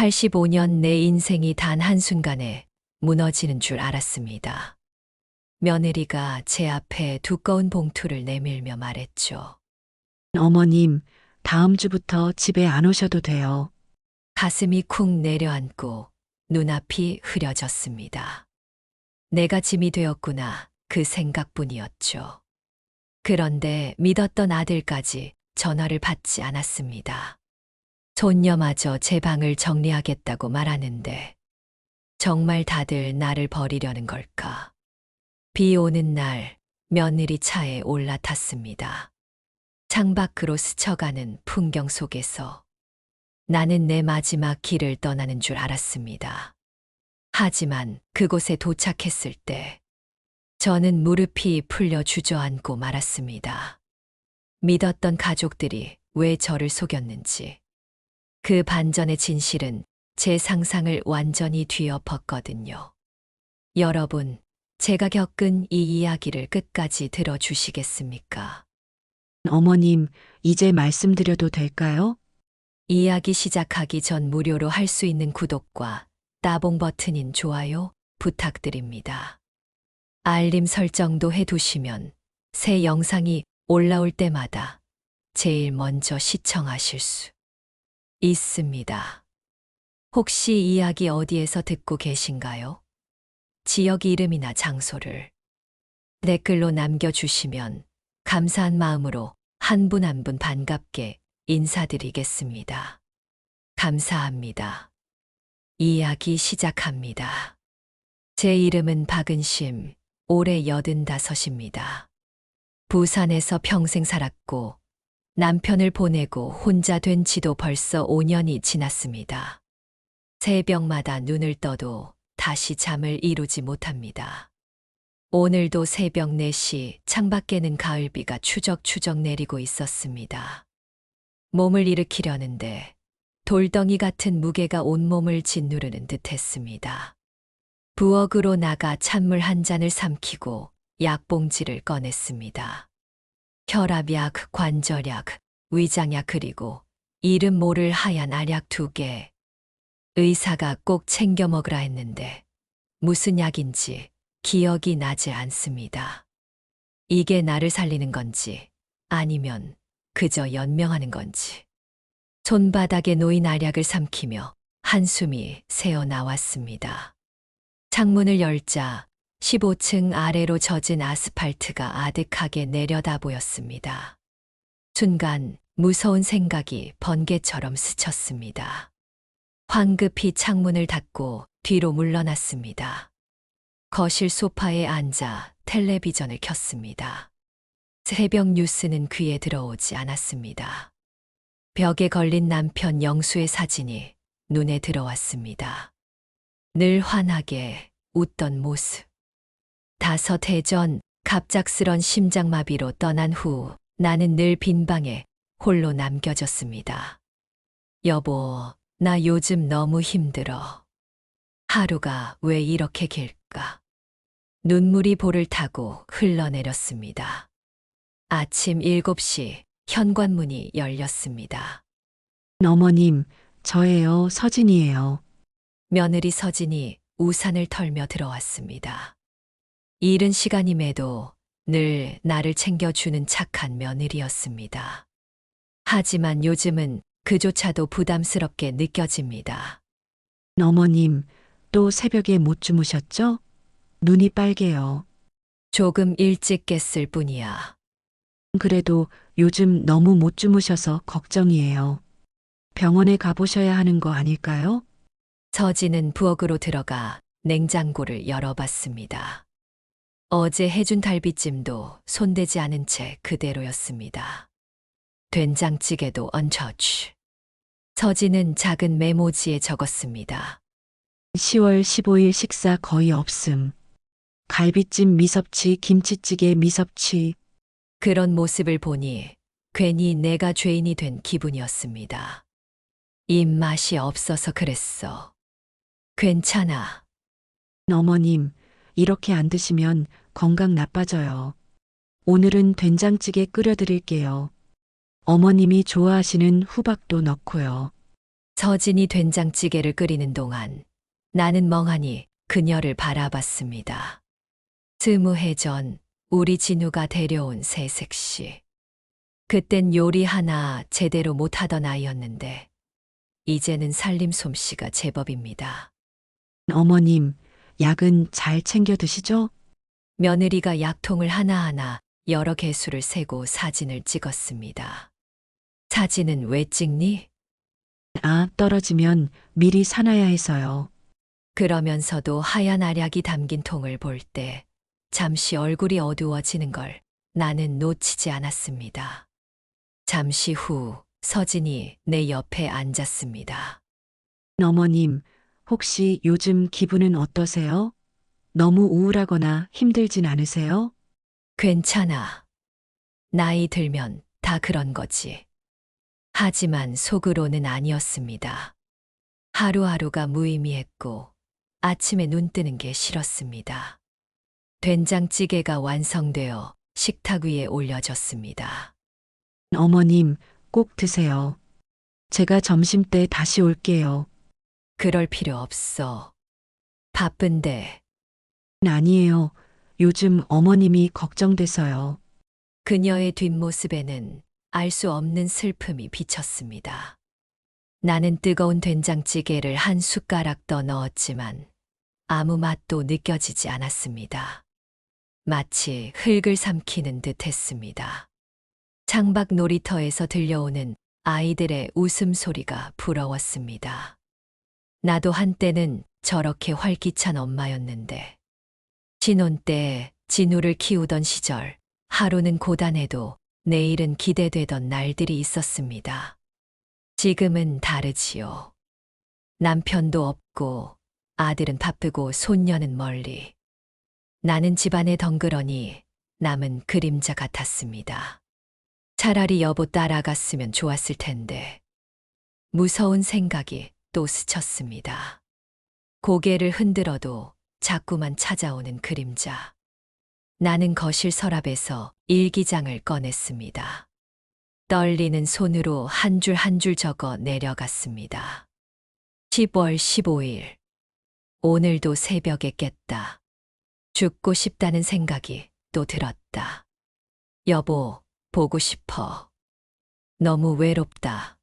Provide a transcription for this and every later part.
85년 내 인생이 단 한순간에 무너지는 줄 알았습니다. 며느리가 제 앞에 두꺼운 봉투를 내밀며 말했죠. 어머님, 다음 주부터 집에 안 오셔도 돼요. 가슴이 쿵 내려앉고 눈앞이 흐려졌습니다. 내가 짐이 되었구나 그 생각뿐이었죠. 그런데 믿었던 아들까지 전화를 받지 않았습니다. 손녀마저 제 방을 정리하겠다고 말하는데 정말 다들 나를 버리려는 걸까? 비 오는 날 며느리 차에 올라탔습니다. 창밖으로 스쳐가는 풍경 속에서 나는 내 마지막 길을 떠나는 줄 알았습니다. 하지만 그곳에 도착했을 때 저는 무릎이 풀려 주저앉고 말았습니다. 믿었던 가족들이 왜 저를 속였는지. 그 반전의 진실은 제 상상을 완전히 뒤엎었거든요. 여러분, 제가 겪은 이 이야기를 끝까지 들어주시겠습니까? 어머님, 이제 말씀드려도 될까요? 이야기 시작하기 전 무료로 할 수 있는 구독과 따봉 버튼인 좋아요 부탁드립니다. 알림 설정도 해두시면 새 영상이 올라올 때마다 제일 먼저 시청하실 수 있습니다. 혹시 이야기 어디에서 듣고 계신가요? 지역 이름이나 장소를 댓글로 남겨주시면 감사한 마음으로 한 분 한 분 반갑게 인사드리겠습니다. 감사합니다. 이야기 시작합니다. 제 이름은 박은심, 올해 85입니다. 부산에서 평생 살았고 남편을 보내고 혼자 된 지도 벌써 5년이 지났습니다. 새벽마다 눈을 떠도 다시 잠을 이루지 못합니다. 오늘도 새벽 4시 창밖에는 가을비가 추적추적 내리고 있었습니다. 몸을 일으키려는데 돌덩이 같은 무게가 온몸을 짓누르는 듯했습니다. 부엌으로 나가 찬물 한 잔을 삼키고 약봉지를 꺼냈습니다. 혈압약, 관절약, 위장약 그리고 이름 모를 하얀 알약 2개. 의사가 꼭 챙겨 먹으라 했는데 무슨 약인지 기억이 나지 않습니다. 이게 나를 살리는 건지 아니면 그저 연명하는 건지. 손바닥에 놓인 알약을 삼키며 한숨이 새어 나왔습니다. 창문을 열자 15층 아래로 젖은 아스팔트가 아득하게 내려다 보였습니다. 순간 무서운 생각이 번개처럼 스쳤습니다. 황급히 창문을 닫고 뒤로 물러났습니다. 거실 소파에 앉아 텔레비전을 켰습니다. 새벽 뉴스는 귀에 들어오지 않았습니다. 벽에 걸린 남편 영수의 사진이 눈에 들어왔습니다. 늘 환하게 웃던 모습. 5해 전 갑작스런 심장마비로 떠난 후 나는 늘 빈방에 홀로 남겨졌습니다. 여보, 나 요즘 너무 힘들어. 하루가 왜 이렇게 길까? 눈물이 볼을 타고 흘러내렸습니다. 아침 7시 현관문이 열렸습니다. 어머님, 저예요, 서진이에요. 며느리 서진이 우산을 털며 들어왔습니다. 이른 시간임에도 늘 나를 챙겨주는 착한 며느리였습니다. 하지만 요즘은 그조차도 부담스럽게 느껴집니다. 어머님, 또 새벽에 못 주무셨죠? 눈이 빨개요. 조금 일찍 깼을 뿐이야. 그래도 요즘 너무 못 주무셔서 걱정이에요. 병원에 가보셔야 하는 거 아닐까요? 서진은 부엌으로 들어가 냉장고를 열어봤습니다. 어제 해준 달비찜도 손대지 않은 채 그대로였습니다. 된장찌개도 untouched. 서진은 작은 메모지에 적었습니다. 10월 15일 식사 거의 없음. 갈비찜 미섭치, 김치찌개 미섭치. 그런 모습을 보니 괜히 내가 죄인이 된 기분이었습니다. 입맛이 없어서 그랬어. 괜찮아. 어머님, 이렇게 안 드시면 건강 나빠져요. 오늘은 된장찌개 끓여드릴게요. 어머님이 좋아하시는 후박도 넣고요. 서진이 된장찌개를 끓이는 동안 나는 멍하니 그녀를 바라봤습니다. 20해 전 우리 진우가 데려온 새 색시. 그땐 요리 하나 제대로 못하던 아이였는데 이제는 살림 솜씨가 제법입니다. 어머님, 약은 잘 챙겨 드시죠? 며느리가 약통을 하나하나 여러 개수를 세고 사진을 찍었습니다. 사진은 왜 찍니? 아, 떨어지면 미리 사놔야 해서요. 그러면서도 하얀 알약이 담긴 통을 볼 때 잠시 얼굴이 어두워지는 걸 나는 놓치지 않았습니다. 잠시 후 서진이 내 옆에 앉았습니다. 어머님, 혹시 요즘 기분은 어떠세요? 너무 우울하거나 힘들진 않으세요? 괜찮아. 나이 들면 다 그런 거지. 하지만 속으로는 아니었습니다. 하루하루가 무의미했고 아침에 눈 뜨는 게 싫었습니다. 된장찌개가 완성되어 식탁 위에 올려졌습니다. 어머님, 꼭 드세요. 제가 점심 때 다시 올게요. 그럴 필요 없어. 바쁜데. 아니에요. 요즘 어머님이 걱정돼서요. 그녀의 뒷모습에는 알 수 없는 슬픔이 비쳤습니다. 나는 뜨거운 된장찌개를 한 숟가락 더 넣었지만 아무 맛도 느껴지지 않았습니다. 마치 흙을 삼키는 듯 했습니다. 창밖 놀이터에서 들려오는 아이들의 웃음소리가 부러웠습니다. 나도 한때는 저렇게 활기찬 엄마였는데, 신혼 때 진우를 키우던 시절, 하루는 고단해도 내일은 기대되던 날들이 있었습니다. 지금은 다르지요. 남편도 없고, 아들은 바쁘고 손녀는 멀리. 나는 집안에 덩그러니 남은 그림자 같았습니다. 차라리 여보 따라갔으면 좋았을 텐데. 무서운 생각이 또 스쳤습니다. 고개를 흔들어도 자꾸만 찾아오는 그림자. 나는 거실 서랍에서 일기장을 꺼냈습니다. 떨리는 손으로 한 줄 한 줄 적어 내려갔습니다. 10월 15일. 오늘도 새벽에 깼다. 죽고 싶다는 생각이 또 들었다. 여보, 보고 싶어. 너무 외롭다.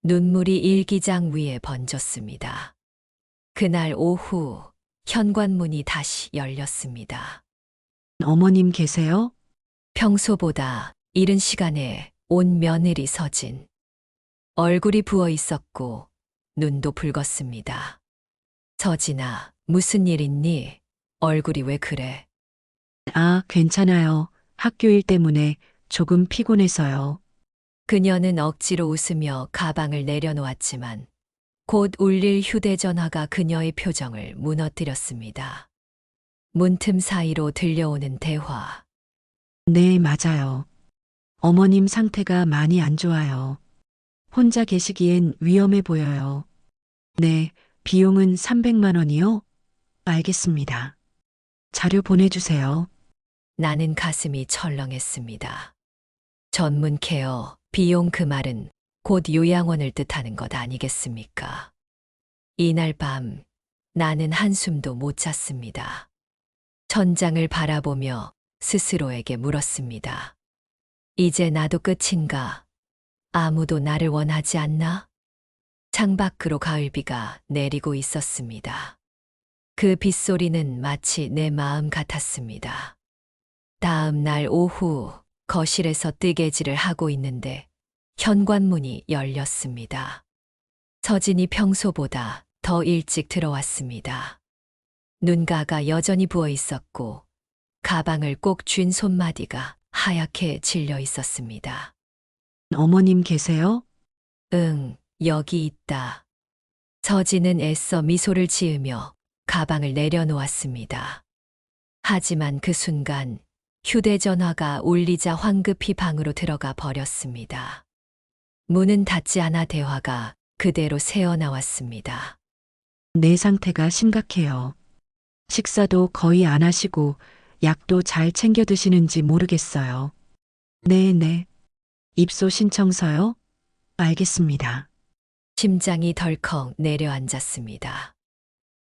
눈물이 일기장 위에 번졌습니다. 그날 오후 현관문이 다시 열렸습니다. 어머님 계세요? 평소보다 이른 시간에 온 며느리 서진. 얼굴이 부어 있었고 눈도 붉었습니다. 서진아, 무슨 일 있니? 얼굴이 왜 그래? 아, 괜찮아요. 학교 일 때문에 조금 피곤해서요. 그녀는 억지로 웃으며 가방을 내려놓았지만 곧 울릴 휴대전화가 그녀의 표정을 무너뜨렸습니다. 문틈 사이로 들려오는 대화. 네, 맞아요. 어머님 상태가 많이 안 좋아요. 혼자 계시기엔 위험해 보여요. 네, 비용은 300만 원이요? 알겠습니다. 자료 보내주세요. 나는 가슴이 철렁했습니다. 전문 케어, 비용 그 말은 곧 요양원을 뜻하는 것 아니겠습니까? 이날 밤 나는 한숨도 못 잤습니다. 천장을 바라보며 스스로에게 물었습니다. 이제 나도 끝인가? 아무도 나를 원하지 않나? 창밖으로 가을비가 내리고 있었습니다. 그 빗소리는 마치 내 마음 같았습니다. 다음 날 오후 거실에서 뜨개질을 하고 있는데 현관문이 열렸습니다. 서진이 평소보다 더 일찍 들어왔습니다. 눈가가 여전히 부어 있었고 가방을 꼭 쥔 손마디가 하얗게 질려 있었습니다. 어머님 계세요? 응, 여기 있다. 서진은 애써 미소를 지으며 가방을 내려놓았습니다. 하지만 그 순간 휴대전화가 울리자 황급히 방으로 들어가 버렸습니다. 문은 닫지 않아 대화가 그대로 새어나왔습니다. 내 상태가 심각해요. 식사도 거의 안 하시고 약도 잘 챙겨 드시는지 모르겠어요. 네. 입소 신청서요? 알겠습니다. 심장이 덜컥 내려앉았습니다.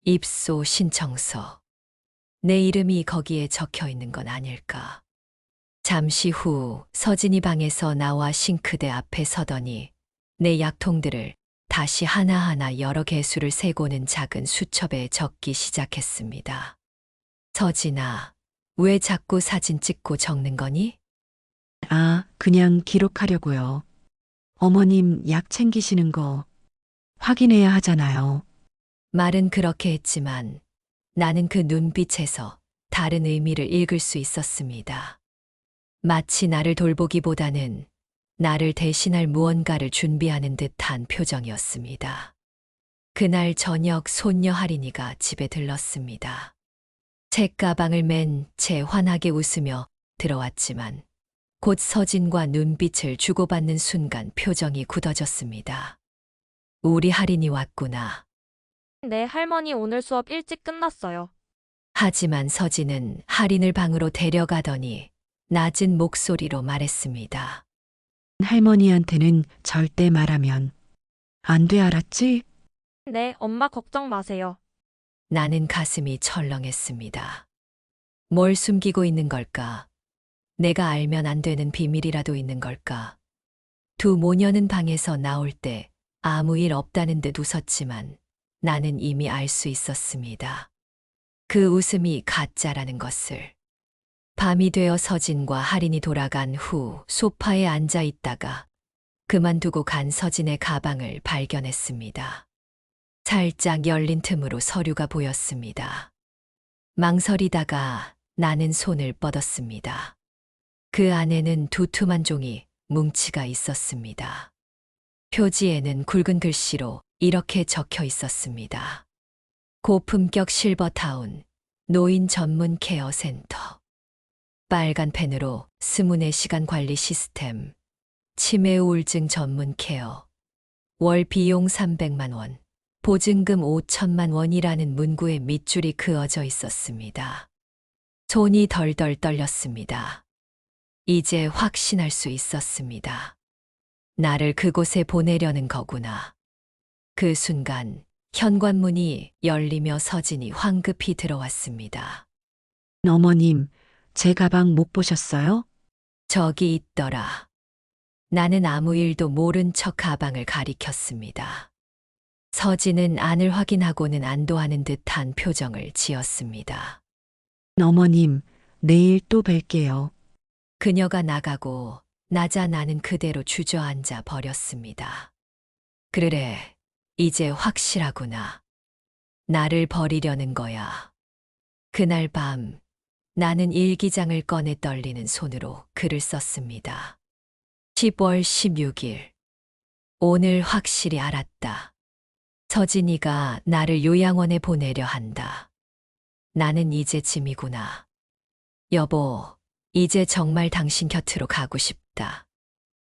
입소 신청서. 내 이름이 거기에 적혀 있는 건 아닐까. 잠시 후 서진이 방에서 나와 싱크대 앞에 서더니 내 약통들을 다시 하나하나 여러 개수를 세고는 작은 수첩에 적기 시작했습니다. 서진아, 왜 자꾸 사진 찍고 적는 거니? 아, 그냥 기록하려고요. 어머님 약 챙기시는 거 확인해야 하잖아요. 말은 그렇게 했지만 나는 그 눈빛에서 다른 의미를 읽을 수 있었습니다. 마치 나를 돌보기보다는 나를 대신할 무언가를 준비하는 듯한 표정이었습니다. 그날 저녁 손녀 할인이가 집에 들렀습니다. 책가방을 맨 채 환하게 웃으며 들어왔지만 곧 서진과 눈빛을 주고받는 순간 표정이 굳어졌습니다. 우리 할인이 왔구나. 네, 할머니 오늘 수업 일찍 끝났어요. 하지만 서진은 할인을 방으로 데려가더니 낮은 목소리로 말했습니다. 할머니한테는 절대 말하면 안 돼, 알았지? 네, 엄마 걱정 마세요. 나는 가슴이 철렁했습니다. 뭘 숨기고 있는 걸까? 내가 알면 안 되는 비밀이라도 있는 걸까? 두 모녀는 방에서 나올 때 아무 일 없다는 듯 웃었지만 나는 이미 알 수 있었습니다. 그 웃음이 가짜라는 것을. 밤이 되어 서진과 할인이 돌아간 후 소파에 앉아 있다가 그만두고 간 서진의 가방을 발견했습니다. 살짝 열린 틈으로 서류가 보였습니다. 망설이다가 나는 손을 뻗었습니다. 그 안에는 두툼한 종이 뭉치가 있었습니다. 표지에는 굵은 글씨로 이렇게 적혀 있었습니다. 고품격 실버타운 노인 전문 케어 센터. 빨간 펜으로 스문의 시간 관리 시스템, 치매 우울증 전문 케어, 월 비용 300만 원, 보증금 5천만 원이라는 문구에 밑줄이 그어져 있었습니다. 손이 덜덜 떨렸습니다. 이제 확신할 수 있었습니다. 나를 그곳에 보내려는 거구나. 그 순간 현관문이 열리며 서진이 황급히 들어왔습니다. 어머님, 제 가방 못 보셨어요? 저기 있더라. 나는 아무 일도 모른 척 가방을 가리켰습니다. 서진은 안을 확인하고는 안도하는 듯한 표정을 지었습니다. 어머님, 내일 또 뵐게요. 그녀가 나가고 나자 나는 그대로 주저앉아 버렸습니다. 그래, 이제 확실하구나. 나를 버리려는 거야. 그날 밤 나는 일기장을 꺼내 떨리는 손으로 글을 썼습니다. 10월 16일. 오늘 확실히 알았다. 서진이가 나를 요양원에 보내려 한다. 나는 이제 짐이구나. 여보, 이제 정말 당신 곁으로 가고 싶다.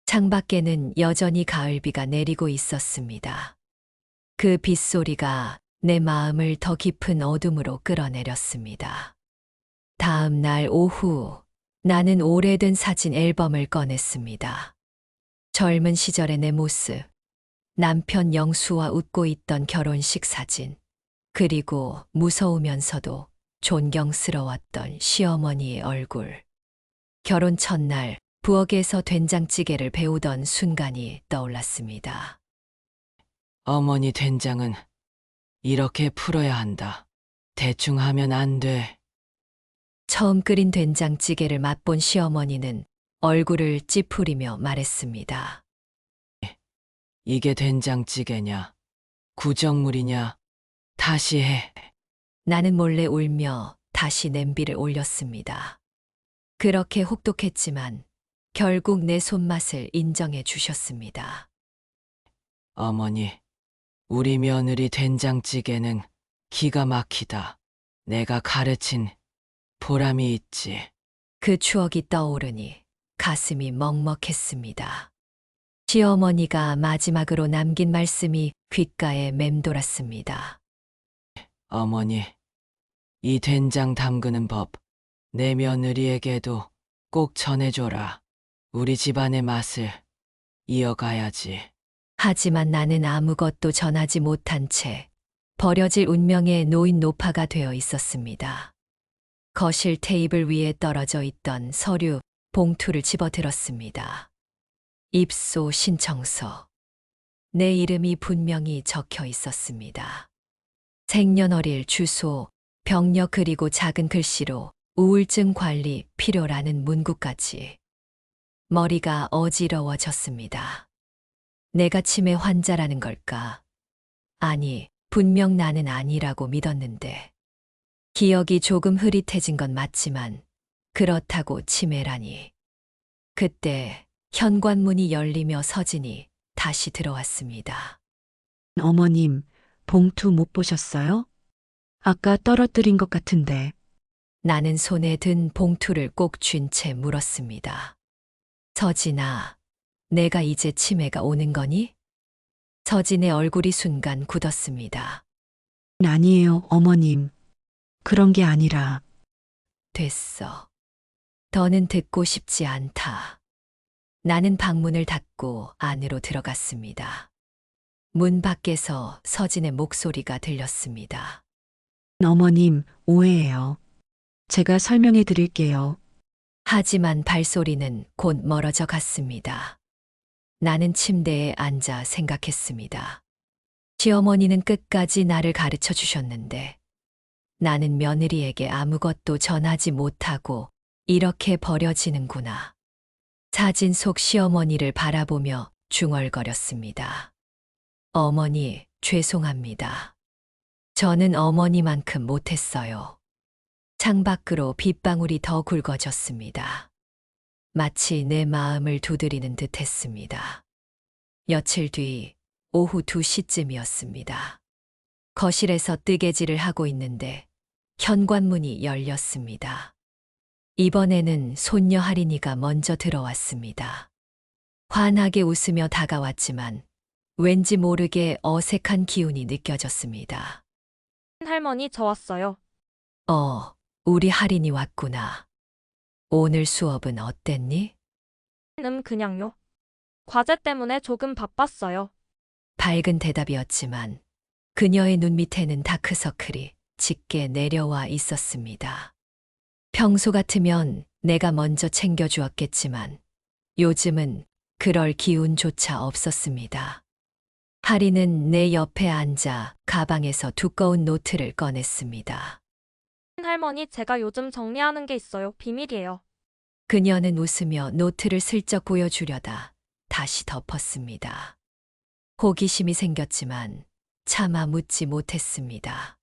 창밖에는 여전히 가을비가 내리고 있었습니다. 그 빗소리가 내 마음을 더 깊은 어둠으로 끌어내렸습니다. 다음 날 오후, 나는 오래된 사진 앨범을 꺼냈습니다. 젊은 시절의 내 모습, 남편 영수와 웃고 있던 결혼식 사진, 그리고 무서우면서도 존경스러웠던 시어머니의 얼굴. 결혼 첫날 부엌에서 된장찌개를 배우던 순간이 떠올랐습니다. 어머니 된장은 이렇게 풀어야 한다. 대충 하면 안 돼. 처음 끓인 된장찌개를 맛본 시어머니는 얼굴을 찌푸리며 말했습니다. 이게 된장찌개냐? 구정물이냐? 다시 해. 나는 몰래 울며 다시 냄비를 올렸습니다. 그렇게 혹독했지만 결국 내 손맛을 인정해 주셨습니다. 어머니, 우리 며느리 된장찌개는 기가 막히다. 내가 가르친 보람이 있지. 그 추억이 떠오르니 가슴이 먹먹했습니다. 시어머니가 마지막으로 남긴 말씀이 귓가에 맴돌았습니다. 어머니, 이 된장 담그는 법 내 며느리에게도 꼭 전해줘라. 우리 집안의 맛을 이어가야지. 하지만 나는 아무것도 전하지 못한 채 버려질 운명의 노인 노파가 되어 있었습니다. 거실 테이블 위에 떨어져 있던 서류 봉투를 집어들었습니다. 입소 신청서. 내 이름이 분명히 적혀 있었습니다. 생년월일, 주소, 병력 그리고 작은 글씨로 우울증 관리 필요라는 문구까지. 머리가 어지러워졌습니다. 내가 치매 환자라는 걸까? 아니, 분명 나는 아니라고 믿었는데. 기억이 조금 흐릿해진 건 맞지만 그렇다고 치매라니. 그때 현관문이 열리며 서진이 다시 들어왔습니다. 어머님, 봉투 못 보셨어요? 아까 떨어뜨린 것 같은데. 나는 손에 든 봉투를 꼭 쥔 채 물었습니다. 서진아, 내가 이제 치매가 오는 거니? 서진의 얼굴이 순간 굳었습니다. 아니에요, 어머님. 그런 게 아니라. 됐어. 더는 듣고 싶지 않다. 나는 방문을 닫고 안으로 들어갔습니다. 문 밖에서 서진의 목소리가 들렸습니다. 어머님, 오해예요. 제가 설명해 드릴게요. 하지만 발소리는 곧 멀어져 갔습니다. 나는 침대에 앉아 생각했습니다. 시어머니는 끝까지 나를 가르쳐 주셨는데 나는 며느리에게 아무것도 전하지 못하고 이렇게 버려지는구나. 사진 속 시어머니를 바라보며 중얼거렸습니다. 어머니, 죄송합니다. 저는 어머니만큼 못했어요. 창밖으로 빗방울이 더 굵어졌습니다. 마치 내 마음을 두드리는 듯 했습니다. 며칠 뒤 오후 2시쯤이었습니다. 거실에서 뜨개질을 하고 있는데 현관문이 열렸습니다. 이번에는 손녀 할인이가 먼저 들어왔습니다. 환하게 웃으며 다가왔지만 왠지 모르게 어색한 기운이 느껴졌습니다. 할머니, 저 왔어요. 우리 할인이 왔구나. 오늘 수업은 어땠니? 그냥요. 과제 때문에 조금 바빴어요. 밝은 대답이었지만 그녀의 눈 밑에는 다크서클이 짙게 내려와 있었습니다. 평소 같으면 내가 먼저 챙겨주었겠지만 요즘은 그럴 기운조차 없었습니다. 할인은 내 옆에 앉아 가방에서 두꺼운 노트를 꺼냈습니다. 할머니, 제가 요즘 정리하는 게 있어요. 비밀이에요. 그녀는 웃으며 노트를 슬쩍 보여주려다 다시 덮었습니다. 호기심이 생겼지만 차마 묻지 못했습니다.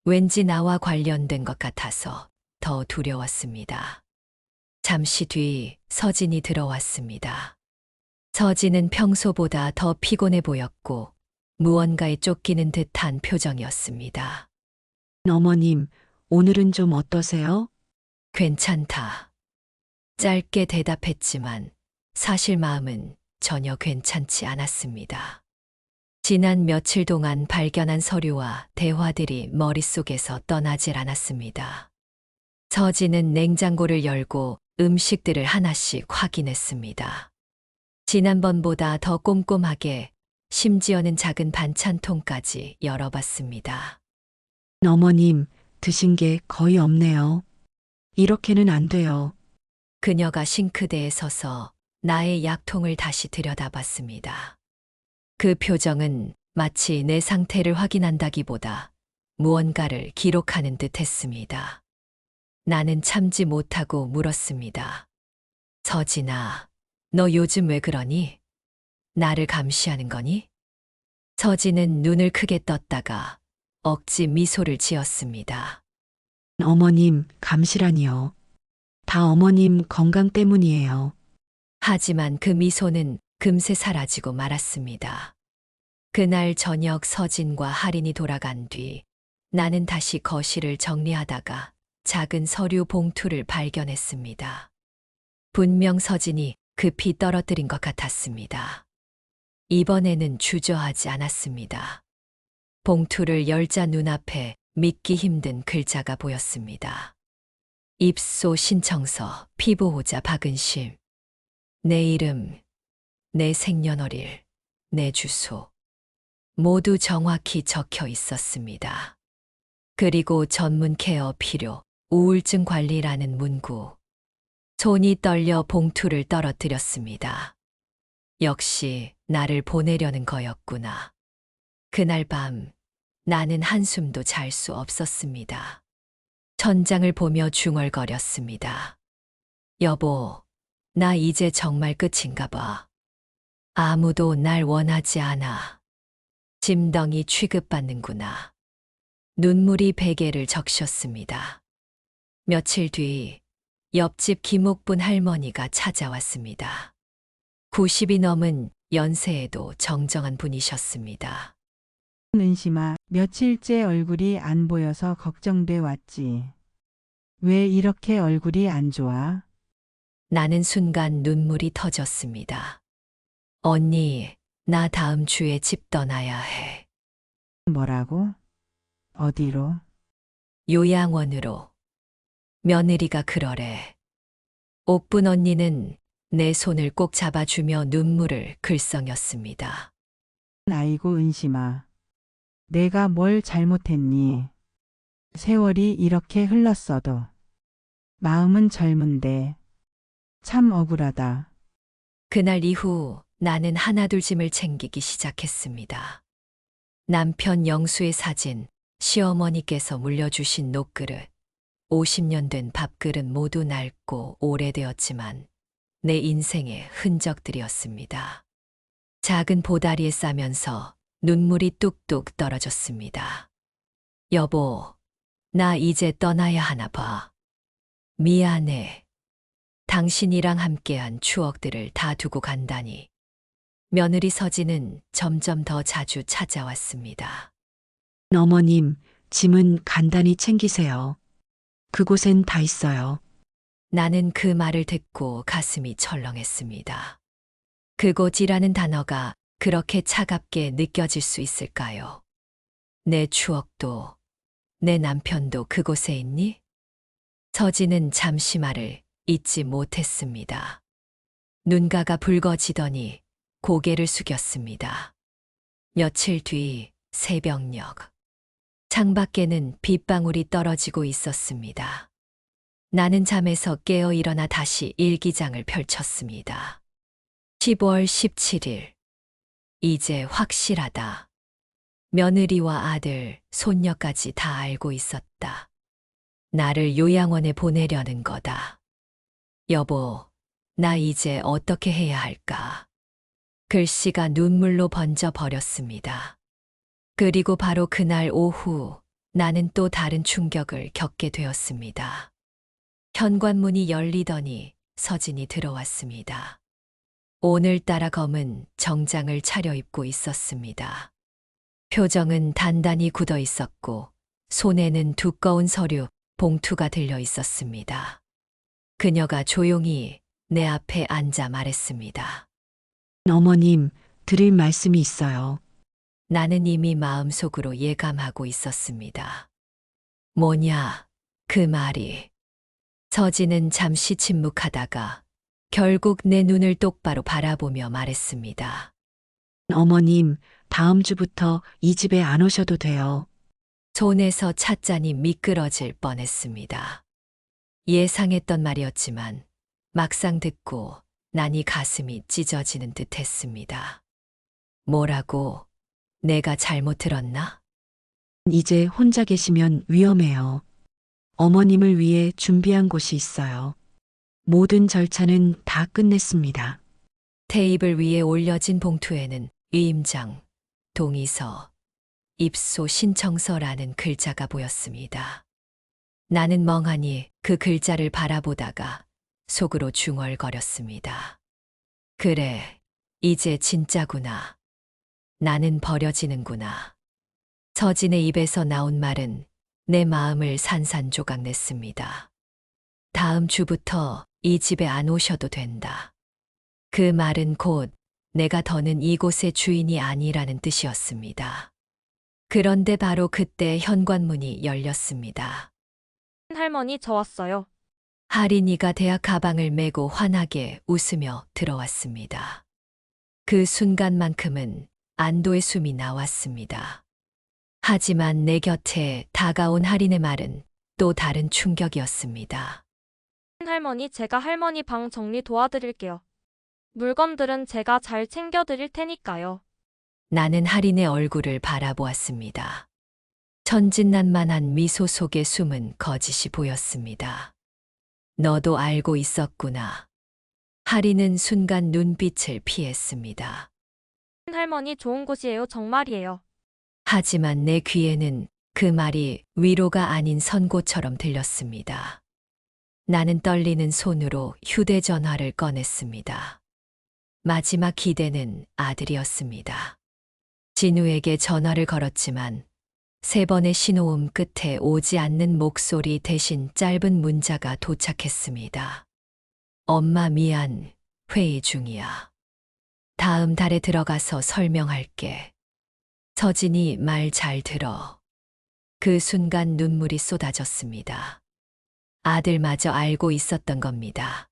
왠지 나와 관련된 것 같아서 더 두려웠습니다. 잠시 뒤 서진이 들어왔습니다. 서진은 평소보다 더 피곤해 보였고 무언가에 쫓기는 듯한 표정이었습니다. 어머님, 오늘은 좀 어떠세요? 괜찮다. 짧게 대답했지만 사실 마음은 전혀 괜찮지 않았습니다. 지난 며칠 동안 발견한 서류와 대화들이 머릿속에서 떠나질 않았습니다. 서진은 냉장고를 열고 음식들을 하나씩 확인했습니다. 지난번보다 더 꼼꼼하게, 심지어는 작은 반찬통까지 열어봤습니다. 어머님, 드신 게 거의 없네요. 이렇게는 안 돼요. 그녀가 싱크대에 서서 나의 약통을 다시 들여다봤습니다. 그 표정은 마치 내 상태를 확인한다기보다 무언가를 기록하는 듯 했습니다. 나는 참지 못하고 물었습니다. 서진아, 너 요즘 왜 그러니? 나를 감시하는 거니? 서진은 눈을 크게 떴다가 억지 미소를 지었습니다. 어머님, 감시라니요. 다 어머님 건강 때문이에요. 하지만 그 미소는 금세 사라지고 말았습니다. 그날 저녁 서진과 할인이 돌아간 뒤 나는 다시 거실을 정리하다가 작은 서류 봉투를 발견했습니다. 분명 서진이 급히 떨어뜨린 것 같았습니다. 이번에는 주저하지 않았습니다. 봉투를 열자 눈앞에 믿기 힘든 글자가 보였습니다. 입소 신청서 피보호자 박은심. 내 이름, 내 생년월일, 내 주소. 모두 정확히 적혀 있었습니다. 그리고 전문 케어 필요, 우울증 관리라는 문구. 손이 떨려 봉투를 떨어뜨렸습니다. 역시 나를 보내려는 거였구나. 그날 밤 나는 한숨도 잘 수 없었습니다. 천장을 보며 중얼거렸습니다. 여보, 나 이제 정말 끝인가 봐. 아무도 날 원하지 않아. 짐덩이 취급받는구나. 눈물이 베개를 적셨습니다. 며칠 뒤 옆집 김옥분 할머니가 찾아왔습니다. 90이 넘은 연세에도 정정한 분이셨습니다. 은심아, 며칠째 얼굴이 안 보여서 걱정돼 왔지. 왜 이렇게 얼굴이 안 좋아? 나는 순간 눈물이 터졌습니다. 언니, 나 다음 주에 집 떠나야 해. 뭐라고? 어디로? 요양원으로. 며느리가 그러래. 옥분 언니는 내 손을 꼭 잡아주며 눈물을 글썽였습니다. 아이고, 은심아. 내가 뭘 잘못했니? 세월이 이렇게 흘렀어도 마음은 젊은데 참 억울하다. 그날 이후 나는 하나둘 짐을 챙기기 시작했습니다. 남편 영수의 사진, 시어머니께서 물려주신 녹그릇, 50년 된 밥그릇 모두 낡고 오래되었지만 내 인생의 흔적들이었습니다. 작은 보다리에 싸면서 눈물이 뚝뚝 떨어졌습니다. 여보, 나 이제 떠나야 하나 봐. 미안해. 당신이랑 함께한 추억들을 다 두고 간다니. 며느리 서진은 점점 더 자주 찾아왔습니다. 어머님, 짐은 간단히 챙기세요. 그곳엔 다 있어요. 나는 그 말을 듣고 가슴이 철렁했습니다. 그곳이라는 단어가 그렇게 차갑게 느껴질 수 있을까요? 내 추억도, 내 남편도 그곳에 있니? 서진은 잠시 말을 잊지 못했습니다. 눈가가 붉어지더니 고개를 숙였습니다. 며칠 뒤 새벽녘. 창밖에는 빗방울이 떨어지고 있었습니다. 나는 잠에서 깨어 일어나 다시 일기장을 펼쳤습니다. 10월 17일. 이제 확실하다. 며느리와 아들, 손녀까지 다 알고 있었다. 나를 요양원에 보내려는 거다. 여보, 나 이제 어떻게 해야 할까? 글씨가 눈물로 번져 버렸습니다. 그리고 바로 그날 오후 나는 또 다른 충격을 겪게 되었습니다. 현관문이 열리더니 서진이 들어왔습니다. 오늘따라 검은 정장을 차려입고 있었습니다. 표정은 단단히 굳어 있었고 손에는 두꺼운 서류, 봉투가 들려 있었습니다. 그녀가 조용히 내 앞에 앉아 말했습니다. 어머님, 드릴 말씀이 있어요. 나는 이미 마음속으로 예감하고 있었습니다. 뭐냐, 그 말이. 서진은 잠시 침묵하다가 결국 내 눈을 똑바로 바라보며 말했습니다. 어머님, 다음 주부터 이 집에 안 오셔도 돼요. 손에서 찻잔이 미끄러질 뻔했습니다. 예상했던 말이었지만 막상 듣고 나니 가슴이 찢어지는 듯 했습니다. 뭐라고? 내가 잘못 들었나? 이제 혼자 계시면 위험해요. 어머님을 위해 준비한 곳이 있어요. 모든 절차는 다 끝냈습니다. 테이블 위에 올려진 봉투에는 위임장, 동의서, 입소 신청서라는 글자가 보였습니다. 나는 멍하니 그 글자를 바라보다가 속으로 중얼거렸습니다. 그래, 이제 진짜구나. 나는 버려지는구나. 서진의 입에서 나온 말은 내 마음을 산산조각 냈습니다. 다음 주부터 이 집에 안 오셔도 된다. 그 말은 곧 내가 더는 이곳의 주인이 아니라는 뜻이었습니다. 그런데 바로 그때 현관문이 열렸습니다. 할머니, 저 왔어요. 할인이가 대학 가방을 메고 환하게 웃으며 들어왔습니다. 그 순간만큼은 안도의 숨이 나왔습니다. 하지만 내 곁에 다가온 할인의 말은 또 다른 충격이었습니다. 할머니, 제가 할머니 방 정리 도와드릴게요. 물건들은 제가 잘 챙겨드릴 테니까요. 나는 할인의 얼굴을 바라보았습니다. 천진난만한 미소 속에 숨은 거짓이 보였습니다. 너도 알고 있었구나. 할인은 순간 눈빛을 피했습니다. 할머니, 좋은 곳이에요. 정말이에요. 하지만 내 귀에는 그 말이 위로가 아닌 선고처럼 들렸습니다. 나는 떨리는 손으로 휴대전화를 꺼냈습니다. 마지막 기대는 아들이었습니다. 진우에게 전화를 걸었지만 3번의 신호음 끝에 오지 않는 목소리 대신 짧은 문자가 도착했습니다. 엄마 미안, 회의 중이야. 다음 달에 들어가서 설명할게. 서진이 말 잘 들어. 그 순간 눈물이 쏟아졌습니다. 아들마저 알고 있었던 겁니다.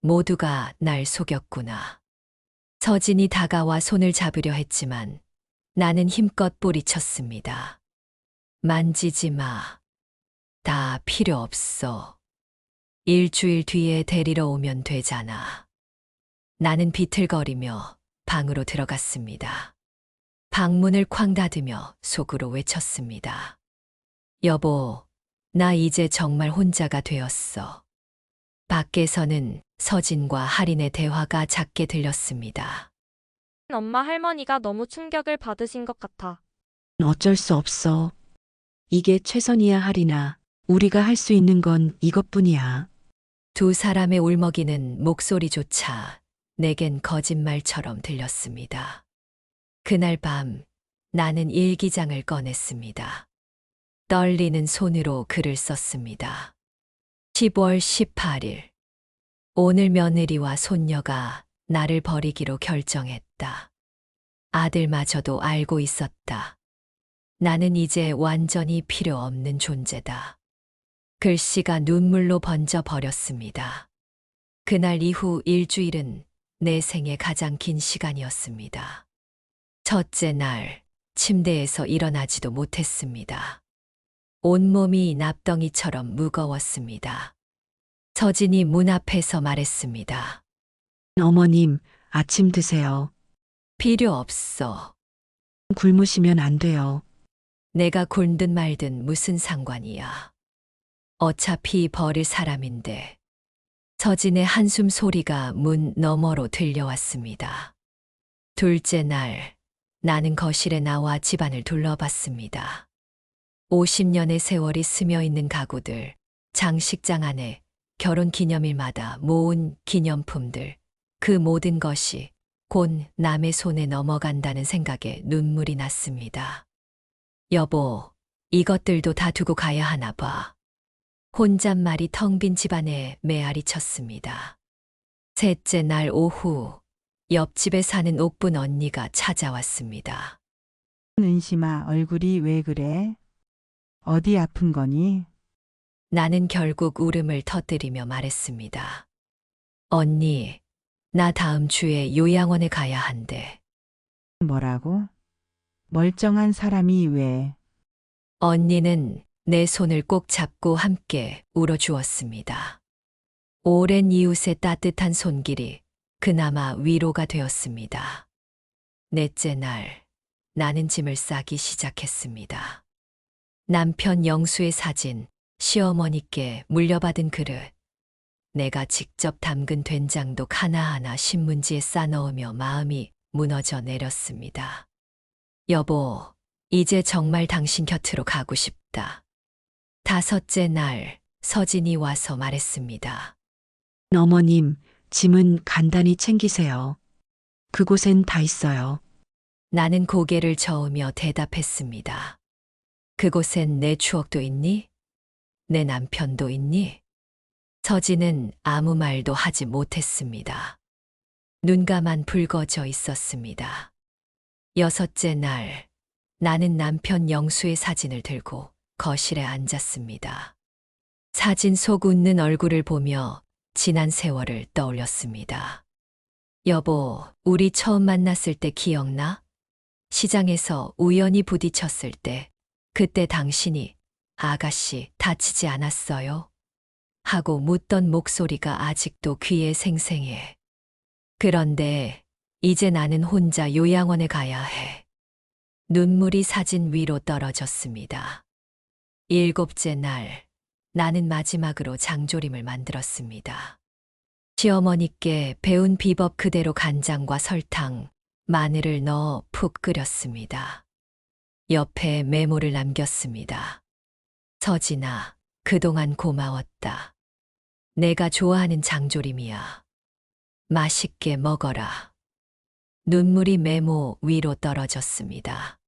모두가 날 속였구나. 서진이 다가와 손을 잡으려 했지만 나는 힘껏 뿌리쳤습니다. 만지지 마. 다 필요 없어. 일주일 뒤에 데리러 오면 되잖아. 나는 비틀거리며 방으로 들어갔습니다. 방문을 쾅 닫으며 속으로 외쳤습니다. 여보, 나 이제 정말 혼자가 되었어. 밖에서는 서진과 할인의 대화가 작게 들렸습니다. 엄마, 할머니가 너무 충격을 받으신 것 같아. 어쩔 수 없어. 이게 최선이야, 할인아. 우리가 할 수 있는 건 이것뿐이야. 두 사람의 울먹이는 목소리조차 내겐 거짓말처럼 들렸습니다. 그날 밤 나는 일기장을 꺼냈습니다. 떨리는 손으로 글을 썼습니다. 10월 18일. 오늘 며느리와 손녀가 나를 버리기로 결정했다. 아들마저도 알고 있었다. 나는 이제 완전히 필요 없는 존재다. 글씨가 눈물로 번져 버렸습니다. 그날 이후 일주일은 내 생애 가장 긴 시간이었습니다. 첫째 날, 침대에서 일어나지도 못했습니다. 온몸이 납덩이처럼 무거웠습니다. 서진이 문 앞에서 말했습니다. 어머님, 아침 드세요. 필요 없어. 굶으시면 안 돼요. 내가 굶든 말든 무슨 상관이야. 어차피 버릴 사람인데. 서진의 한숨 소리가 문 너머로 들려왔습니다. 둘째 날, 나는 거실에 나와 집안을 둘러봤습니다. 50년의 세월이 스며 있는 가구들, 장식장 안에 결혼 기념일마다 모은 기념품들, 그 모든 것이 곧 남의 손에 넘어간다는 생각에 눈물이 났습니다. 여보, 이것들도 다 두고 가야 하나 봐. 혼잣말이 텅 빈 집안에 메아리 쳤습니다. 셋째 날 오후, 옆집에 사는 옥분 언니가 찾아왔습니다. 은심아, 얼굴이 왜 그래? 어디 아픈 거니? 나는 결국 울음을 터뜨리며 말했습니다. 언니, 나 다음 주에 요양원에 가야 한대. 뭐라고? 멀쩡한 사람이 왜? 언니는 내 손을 꼭 잡고 함께 울어주었습니다. 오랜 이웃의 따뜻한 손길이 그나마 위로가 되었습니다. 넷째 날, 나는 짐을 싸기 시작했습니다. 남편 영수의 사진, 시어머니께 물려받은 그릇, 내가 직접 담근 된장독 하나하나 신문지에 싸넣으며 마음이 무너져 내렸습니다. 여보, 이제 정말 당신 곁으로 가고 싶다. 다섯째 날, 서진이 와서 말했습니다. 어머님, 짐은 간단히 챙기세요. 그곳엔 다 있어요. 나는 고개를 저으며 대답했습니다. 그곳엔 내 추억도 있니? 내 남편도 있니? 서진은 아무 말도 하지 못했습니다. 눈가만 붉어져 있었습니다. 여섯째 날, 나는 남편 영수의 사진을 들고 거실에 앉았습니다. 사진 속 웃는 얼굴을 보며 지난 세월을 떠올렸습니다. 여보, 우리 처음 만났을 때 기억나? 시장에서 우연히 부딪혔을 때, 그때 당신이 아가씨 다치지 않았어요? 하고 묻던 목소리가 아직도 귀에 생생해. 그런데 이제 나는 혼자 요양원에 가야 해. 눈물이 사진 위로 떨어졌습니다. 7째 날, 나는 마지막으로 장조림을 만들었습니다. 시어머니께 배운 비법 그대로 간장과 설탕, 마늘을 넣어 푹 끓였습니다. 옆에 메모를 남겼습니다. 서진아, 그동안 고마웠다. 내가 좋아하는 장조림이야. 맛있게 먹어라. 눈물이 메모 위로 떨어졌습니다.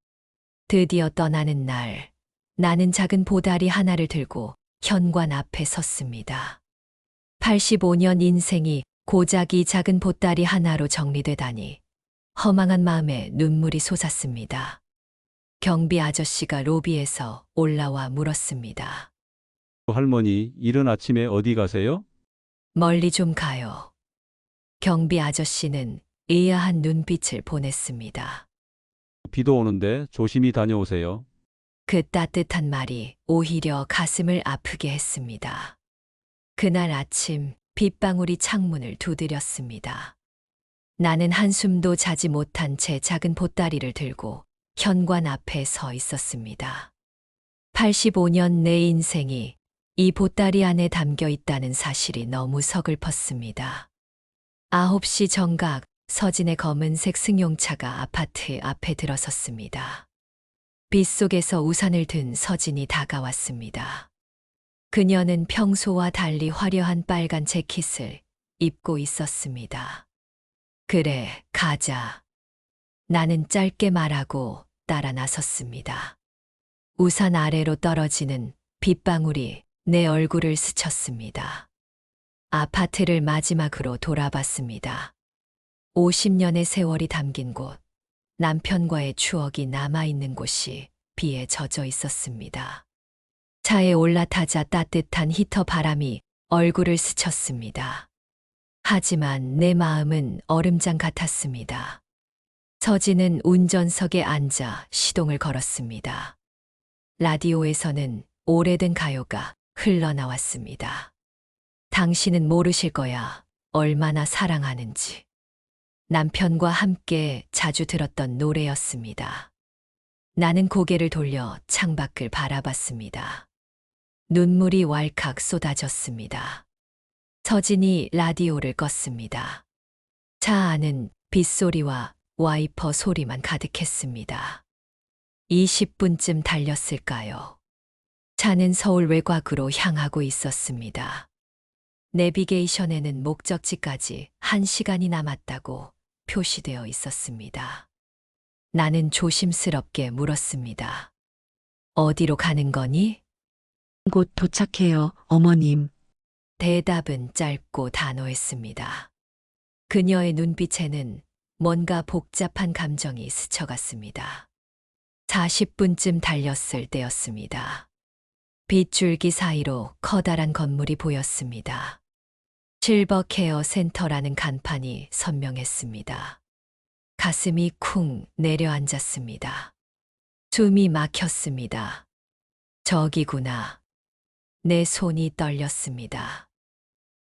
드디어 떠나는 날, 나는 작은 보다리 하나를 들고 현관 앞에 섰습니다. 85년 인생이 고작 이 작은 보따리 하나로 정리되다니 허망한 마음에 눈물이 솟았습니다. 경비 아저씨가 로비에서 올라와 물었습니다. 할머니, 이른 아침에 어디 가세요? 멀리 좀 가요. 경비 아저씨는 의아한 눈빛을 보냈습니다. 비도 오는데 조심히 다녀오세요. 그 따뜻한 말이 오히려 가슴을 아프게 했습니다. 그날 아침 빗방울이 창문을 두드렸습니다. 나는 한숨도 자지 못한 채 작은 보따리를 들고 현관 앞에 서 있었습니다. 85년 내 인생이 이 보따리 안에 담겨 있다는 사실이 너무 서글펐습니다. 9시 정각 서진의 검은색 승용차가 아파트 앞에 들어섰습니다. 빗속에서 우산을 든 서진이 다가왔습니다. 그녀는 평소와 달리 화려한 빨간 재킷을 입고 있었습니다. 그래, 가자. 나는 짧게 말하고 따라 나섰습니다. 우산 아래로 떨어지는 빗방울이 내 얼굴을 스쳤습니다. 아파트를 마지막으로 돌아봤습니다. 50년의 세월이 담긴 곳, 남편과의 추억이 남아있는 곳이 비에 젖어 있었습니다. 차에 올라타자 따뜻한 히터 바람이 얼굴을 스쳤습니다. 하지만 내 마음은 얼음장 같았습니다. 서진은 운전석에 앉아 시동을 걸었습니다. 라디오에서는 오래된 가요가 흘러나왔습니다. 당신은 모르실 거야, 얼마나 사랑하는지. 남편과 함께 자주 들었던 노래였습니다. 나는 고개를 돌려 창밖을 바라봤습니다. 눈물이 왈칵 쏟아졌습니다. 서진이 라디오를 껐습니다. 차 안은 빗소리와 와이퍼 소리만 가득했습니다. 20분쯤 달렸을까요? 차는 서울 외곽으로 향하고 있었습니다. 내비게이션에는 목적지까지 1시간이 남았다고 표시되어 있었습니다. 나는 조심스럽게 물었습니다. 어디로 가는 거니? 곧 도착해요, 어머님. 대답은 짧고 단호했습니다. 그녀의 눈빛에는 뭔가 복잡한 감정이 스쳐갔습니다. 40분쯤 달렸을 때였습니다. 빗줄기 사이로 커다란 건물이 보였습니다. 실버 케어 센터라는 간판이 선명했습니다. 가슴이 쿵 내려앉았습니다. 숨이 막혔습니다. 저기구나. 내 손이 떨렸습니다.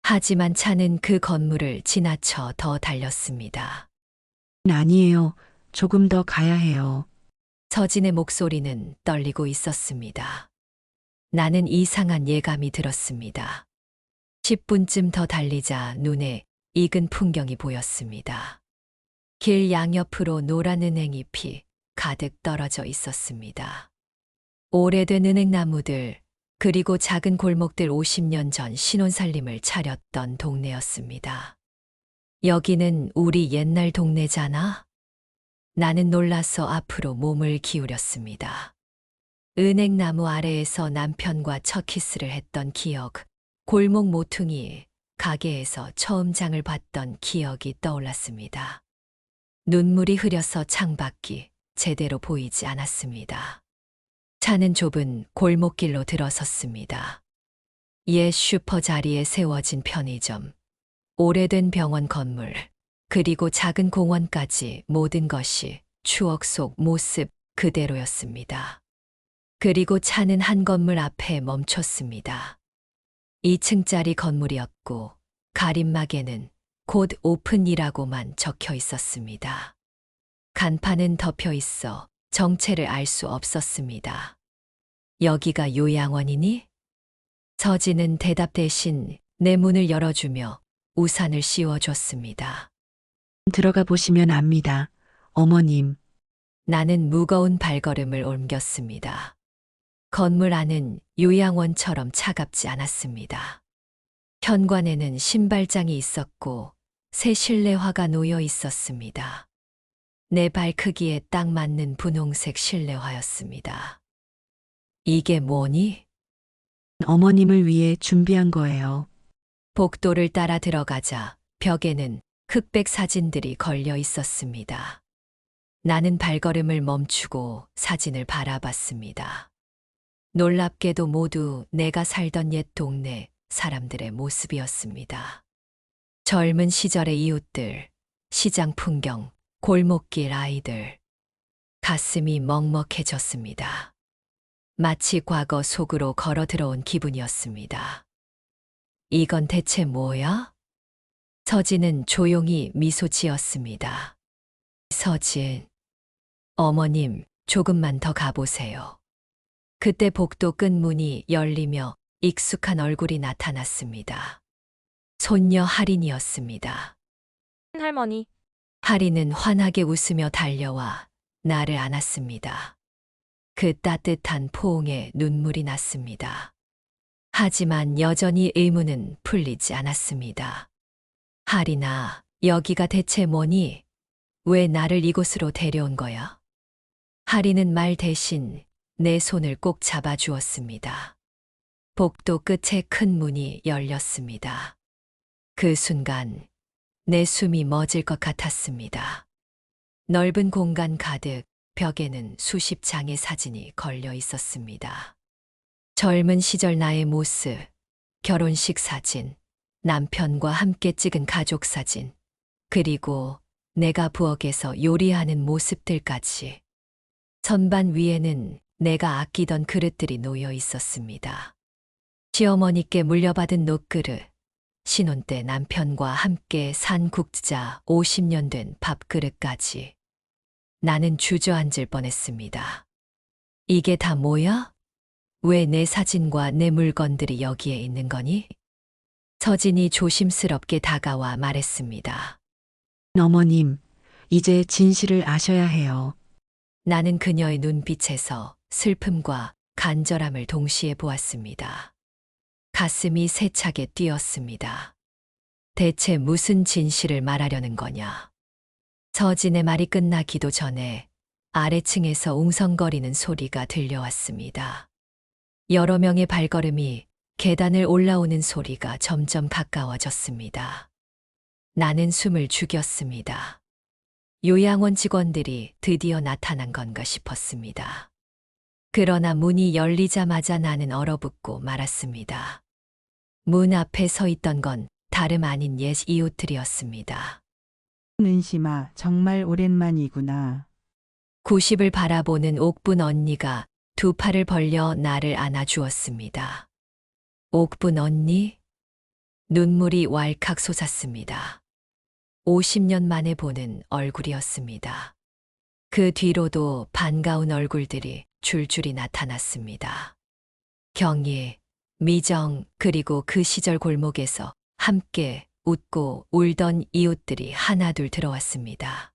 하지만 차는 그 건물을 지나쳐 더 달렸습니다. 아니에요. 조금 더 가야 해요. 서진의 목소리는 떨리고 있었습니다. 나는 이상한 예감이 들었습니다. 10분쯤 더 달리자 눈에 익은 풍경이 보였습니다. 길 양옆으로 노란 은행잎이 가득 떨어져 있었습니다. 오래된 은행나무들, 그리고 작은 골목들 50년 전 신혼살림을 차렸던 동네였습니다. 여기는 우리 옛날 동네잖아? 나는 놀라서 앞으로 몸을 기울였습니다. 은행나무 아래에서 남편과 첫 키스를 했던 기억, 골목 모퉁이 가게에서 처음 장을 봤던 기억이 떠올랐습니다. 눈물이 흐려서 창밖이 제대로 보이지 않았습니다. 차는 좁은 골목길로 들어섰습니다. 옛 슈퍼 자리에 세워진 편의점, 오래된 병원 건물, 그리고 작은 공원까지 모든 것이 추억 속 모습 그대로였습니다. 그리고 차는 한 건물 앞에 멈췄습니다. 2층짜리 건물이었고 가림막에는 곧 오픈이라고만 적혀 있었습니다. 간판은 덮여 있어 정체를 알 수 없었습니다. 여기가 요양원이니? 서진은 대답 대신 내 문을 열어주며 우산을 씌워줬습니다. 들어가 보시면 압니다. 어머님, 나는 무거운 발걸음을 옮겼습니다. 건물 안은 요양원처럼 차갑지 않았습니다. 현관에는 신발장이 있었고 새 실내화가 놓여 있었습니다. 내 발 크기에 딱 맞는 분홍색 실내화였습니다. 이게 뭐니? 어머님을 위해 준비한 거예요. 복도를 따라 들어가자 벽에는 흑백 사진들이 걸려 있었습니다. 나는 발걸음을 멈추고 사진을 바라봤습니다. 놀랍게도 모두 내가 살던 옛 동네 사람들의 모습이었습니다. 젊은 시절의 이웃들, 시장 풍경, 골목길 아이들. 가슴이 먹먹해졌습니다. 마치 과거 속으로 걸어 들어온 기분이었습니다. 이건 대체 뭐야? 서진은 조용히 미소 지었습니다. 서진, 어머님, 조금만 더 가보세요. 그때 복도 끝 문이 열리며 익숙한 얼굴이 나타났습니다. 손녀 할인이었습니다. 할머니, 할인은 환하게 웃으며 달려와 나를 안았습니다. 그 따뜻한 포옹에 눈물이 났습니다. 하지만 여전히 의문은 풀리지 않았습니다. 할인아, 여기가 대체 뭐니? 왜 나를 이곳으로 데려온 거야? 할인은 말 대신 내 손을 꼭 잡아주었습니다. 복도 끝에 큰 문이 열렸습니다. 그 순간 내 숨이 멎을 것 같았습니다. 넓은 공간 가득 벽에는 수십 장의 사진이 걸려 있었습니다. 젊은 시절 나의 모습, 결혼식 사진, 남편과 함께 찍은 가족 사진, 그리고 내가 부엌에서 요리하는 모습들까지. 선반 위에는 내가 아끼던 그릇들이 놓여 있었습니다. 시어머니께 물려받은 녹그릇, 신혼 때 남편과 함께 산 국자 50년 된 밥그릇까지. 나는 주저앉을 뻔했습니다. 이게 다 뭐야? 왜 내 사진과 내 물건들이 여기에 있는 거니? 서진이 조심스럽게 다가와 말했습니다. 어머님, 이제 진실을 아셔야 해요. 나는 그녀의 눈빛에서 슬픔과 간절함을 동시에 보았습니다. 가슴이 세차게 뛰었습니다. 대체 무슨 진실을 말하려는 거냐? 서진의 말이 끝나기도 전에 아래층에서 웅성거리는 소리가 들려왔습니다. 여러 명의 발걸음이 계단을 올라오는 소리가 점점 가까워졌습니다. 나는 숨을 죽였습니다. 요양원 직원들이 드디어 나타난 건가 싶었습니다. 그러나 문이 열리자마자 나는 얼어붙고 말았습니다. 문 앞에 서 있던 건 다름 아닌 옛 이웃들이었습니다. 은심아, 정말 오랜만이구나. 90을 바라보는 옥분 언니가 두 팔을 벌려 나를 안아주었습니다. 옥분 언니? 눈물이 왈칵 솟았습니다. 50년 만에 보는 얼굴이었습니다. 그 뒤로도 반가운 얼굴들이 줄줄이 나타났습니다. 경희, 미정, 그리고 그 시절 골목에서 함께 웃고 울던 이웃들이 하나둘 들어왔습니다.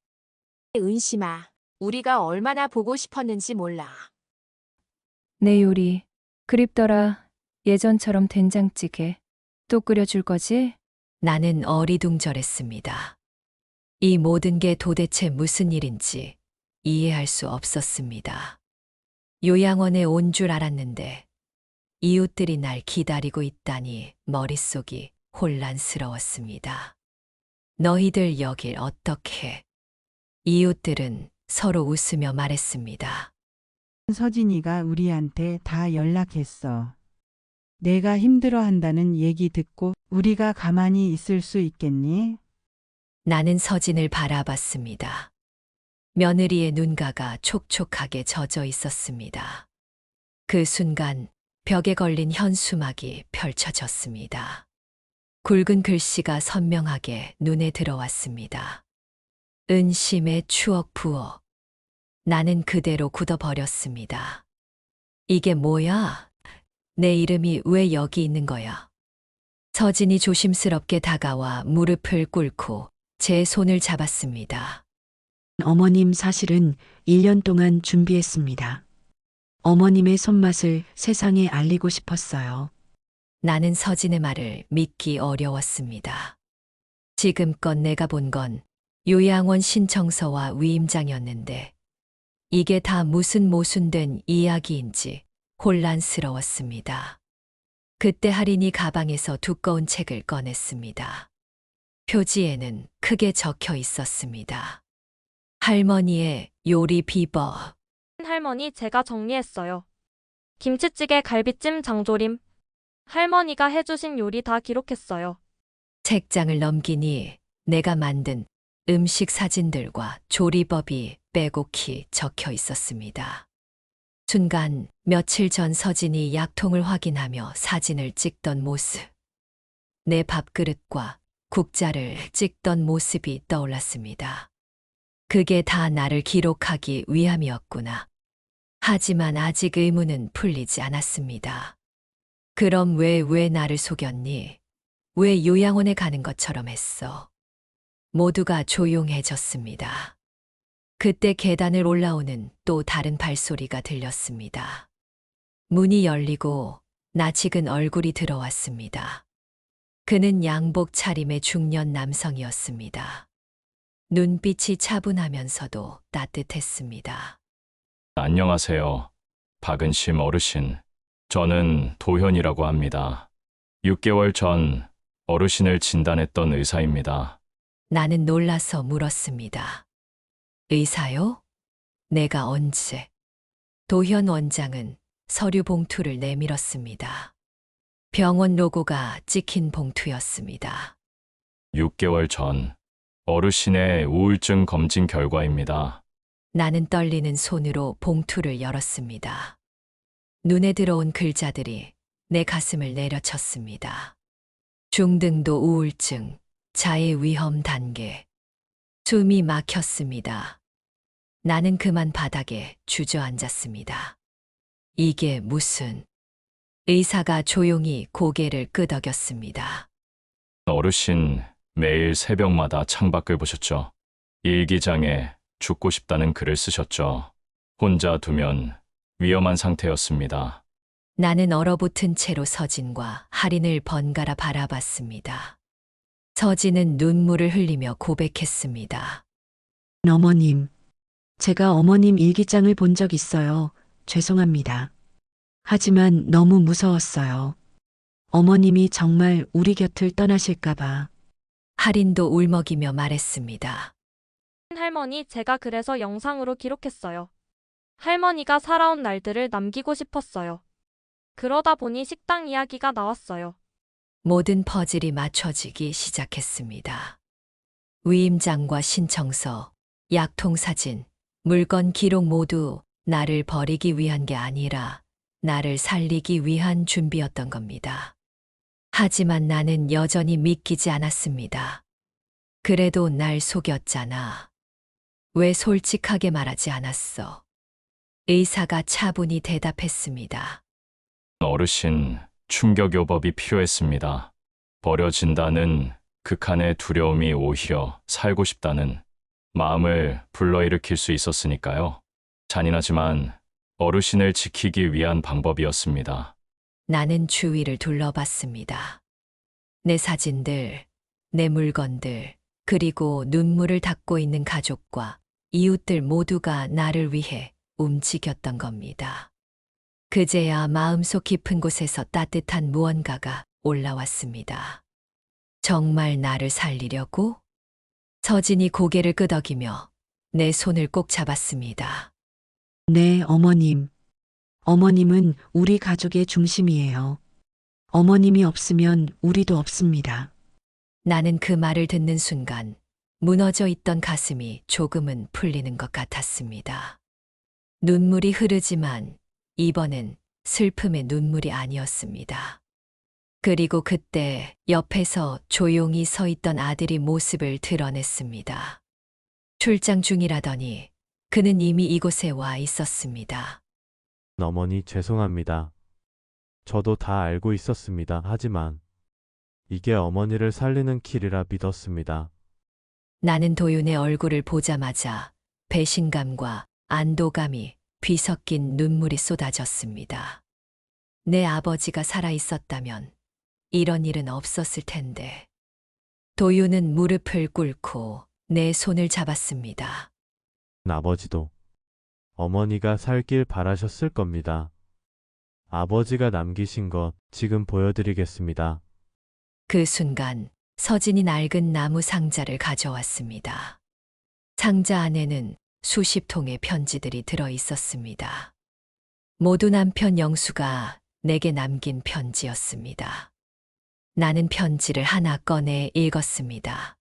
은심아, 우리가 얼마나 보고 싶었는지 몰라. 내 요리 그립더라. 예전처럼 된장찌개 또 끓여줄 거지? 나는 어리둥절했습니다. 이 모든 게 도대체 무슨 일인지 이해할 수 없었습니다. 요양원에 온 줄 알았는데 이웃들이 날 기다리고 있다니 머릿속이 혼란스러웠습니다. 너희들 여길 어떻게? 이웃들은 서로 웃으며 말했습니다. 서진이가 우리한테 다 연락했어. 내가 힘들어한다는 얘기 듣고 우리가 가만히 있을 수 있겠니? 나는 서진을 바라봤습니다. 며느리의 눈가가 촉촉하게 젖어 있었습니다. 그 순간 벽에 걸린 현수막이 펼쳐졌습니다. 굵은 글씨가 선명하게 눈에 들어왔습니다. 은심의 추억 부어. 나는 그대로 굳어버렸습니다. 이게 뭐야? 내 이름이 왜 여기 있는 거야? 서진이 조심스럽게 다가와 무릎을 꿇고 제 손을 잡았습니다. 어머님 사실은 1년 동안 준비했습니다. 어머님의 손맛을 세상에 알리고 싶었어요. 나는 서진의 말을 믿기 어려웠습니다. 지금껏 내가 본 건 요양원 신청서와 위임장이었는데 이게 다 무슨 모순된 이야기인지 혼란스러웠습니다. 그때 할인이 가방에서 두꺼운 책을 꺼냈습니다. 표지에는 크게 적혀 있었습니다. 할머니의 요리 비법. 할머니, 제가 정리했어요. 김치찌개, 갈비찜, 장조림. 할머니가 해주신 요리 다 기록했어요. 책장을 넘기니 내가 만든 음식 사진들과 조리법이 빼곡히 적혀 있었습니다. 순간 며칠 전 서진이 약통을 확인하며 사진을 찍던 모습. 내 밥그릇과 국자를 찍던 모습이 떠올랐습니다. 그게 다 나를 기록하기 위함이었구나. 하지만 아직 의문은 풀리지 않았습니다. 그럼 왜 나를 속였니? 왜 요양원에 가는 것처럼 했어? 모두가 조용해졌습니다. 그때 계단을 올라오는 또 다른 발소리가 들렸습니다. 문이 열리고 낯익은 얼굴이 들어왔습니다. 그는 양복 차림의 중년 남성이었습니다. 눈빛이 차분하면서도 따뜻했습니다. 안녕하세요. 박은심 어르신. 저는 도현이라고 합니다. 6개월 전 어르신을 진단했던 의사입니다. 나는 놀라서 물었습니다. 의사요? 내가 언제? 도현 원장은 서류 봉투를 내밀었습니다. 병원 로고가 찍힌 봉투였습니다. 6개월 전 어르신의 우울증 검진 결과입니다. 나는 떨리는 손으로 봉투를 열었습니다. 눈에 들어온 글자들이 내 가슴을 내려쳤습니다. 중등도 우울증, 자해 위험 단계. 숨이 막혔습니다. 나는 그만 바닥에 주저앉았습니다. 이게 무슨... 의사가 조용히 고개를 끄덕였습니다. 어르신 매일 새벽마다 창밖을 보셨죠? 일기장에 죽고 싶다는 글을 쓰셨죠. 혼자 두면 위험한 상태였습니다. 나는 얼어붙은 채로 서진과 할인을 번갈아 바라봤습니다. 서진은 눈물을 흘리며 고백했습니다. 어머님, 제가 어머님 일기장을 본 적 있어요. 죄송합니다. 하지만 너무 무서웠어요. 어머님이 정말 우리 곁을 떠나실까봐. 할인도 울먹이며 말했습니다. 할머니, 제가 그래서 영상으로 기록했어요. 할머니가 살아온 날들을 남기고 싶었어요. 그러다 보니 식당 이야기가 나왔어요. 모든 퍼즐이 맞춰지기 시작했습니다. 위임장과 신청서, 약통 사진, 물건 기록 모두 나를 버리기 위한 게 아니라 나를 살리기 위한 준비였던 겁니다. 하지만 나는 여전히 믿기지 않았습니다. 그래도 날 속였잖아. 왜 솔직하게 말하지 않았어? 의사가 차분히 대답했습니다. 어르신, 충격요법이 필요했습니다. 버려진다는 극한의 두려움이 오히려 살고 싶다는 마음을 불러일으킬 수 있었으니까요. 잔인하지만 어르신을 지키기 위한 방법이었습니다. 나는 주위를 둘러봤습니다. 내 사진들, 내 물건들, 그리고 눈물을 닦고 있는 가족과 이웃들 모두가 나를 위해 움직였던 겁니다. 그제야 마음속 깊은 곳에서 따뜻한 무언가가 올라왔습니다. 정말 나를 살리려고? 서진이 고개를 끄덕이며 내 손을 꼭 잡았습니다. 네, 어머님. 어머님은 우리 가족의 중심이에요. 어머님이 없으면 우리도 없습니다. 나는 그 말을 듣는 순간 무너져 있던 가슴이 조금은 풀리는 것 같았습니다. 눈물이 흐르지만 이번엔 슬픔의 눈물이 아니었습니다. 그리고 그때 옆에서 조용히 서 있던 아들이 모습을 드러냈습니다. 출장 중이라더니 그는 이미 이곳에 와 있었습니다. 어머니 죄송합니다. 저도 다 알고 있었습니다. 하지만 이게 어머니를 살리는 길이라 믿었습니다. 나는 도윤의 얼굴을 보자마자 배신감과 안도감이 뒤섞인 눈물이 쏟아졌습니다. 내 아버지가 살아 있었다면 이런 일은 없었을 텐데. 도윤은 무릎을 꿇고 내 손을 잡았습니다. 아버지도 어머니가 살길 바라셨을 겁니다. 아버지가 남기신 것 지금 보여드리겠습니다. 그 순간 서진이 낡은 나무 상자를 가져왔습니다. 상자 안에는 수십 통의 편지들이 들어 있었습니다. 모두 남편 영수가 내게 남긴 편지였습니다. 나는 편지를 하나 꺼내 읽었습니다.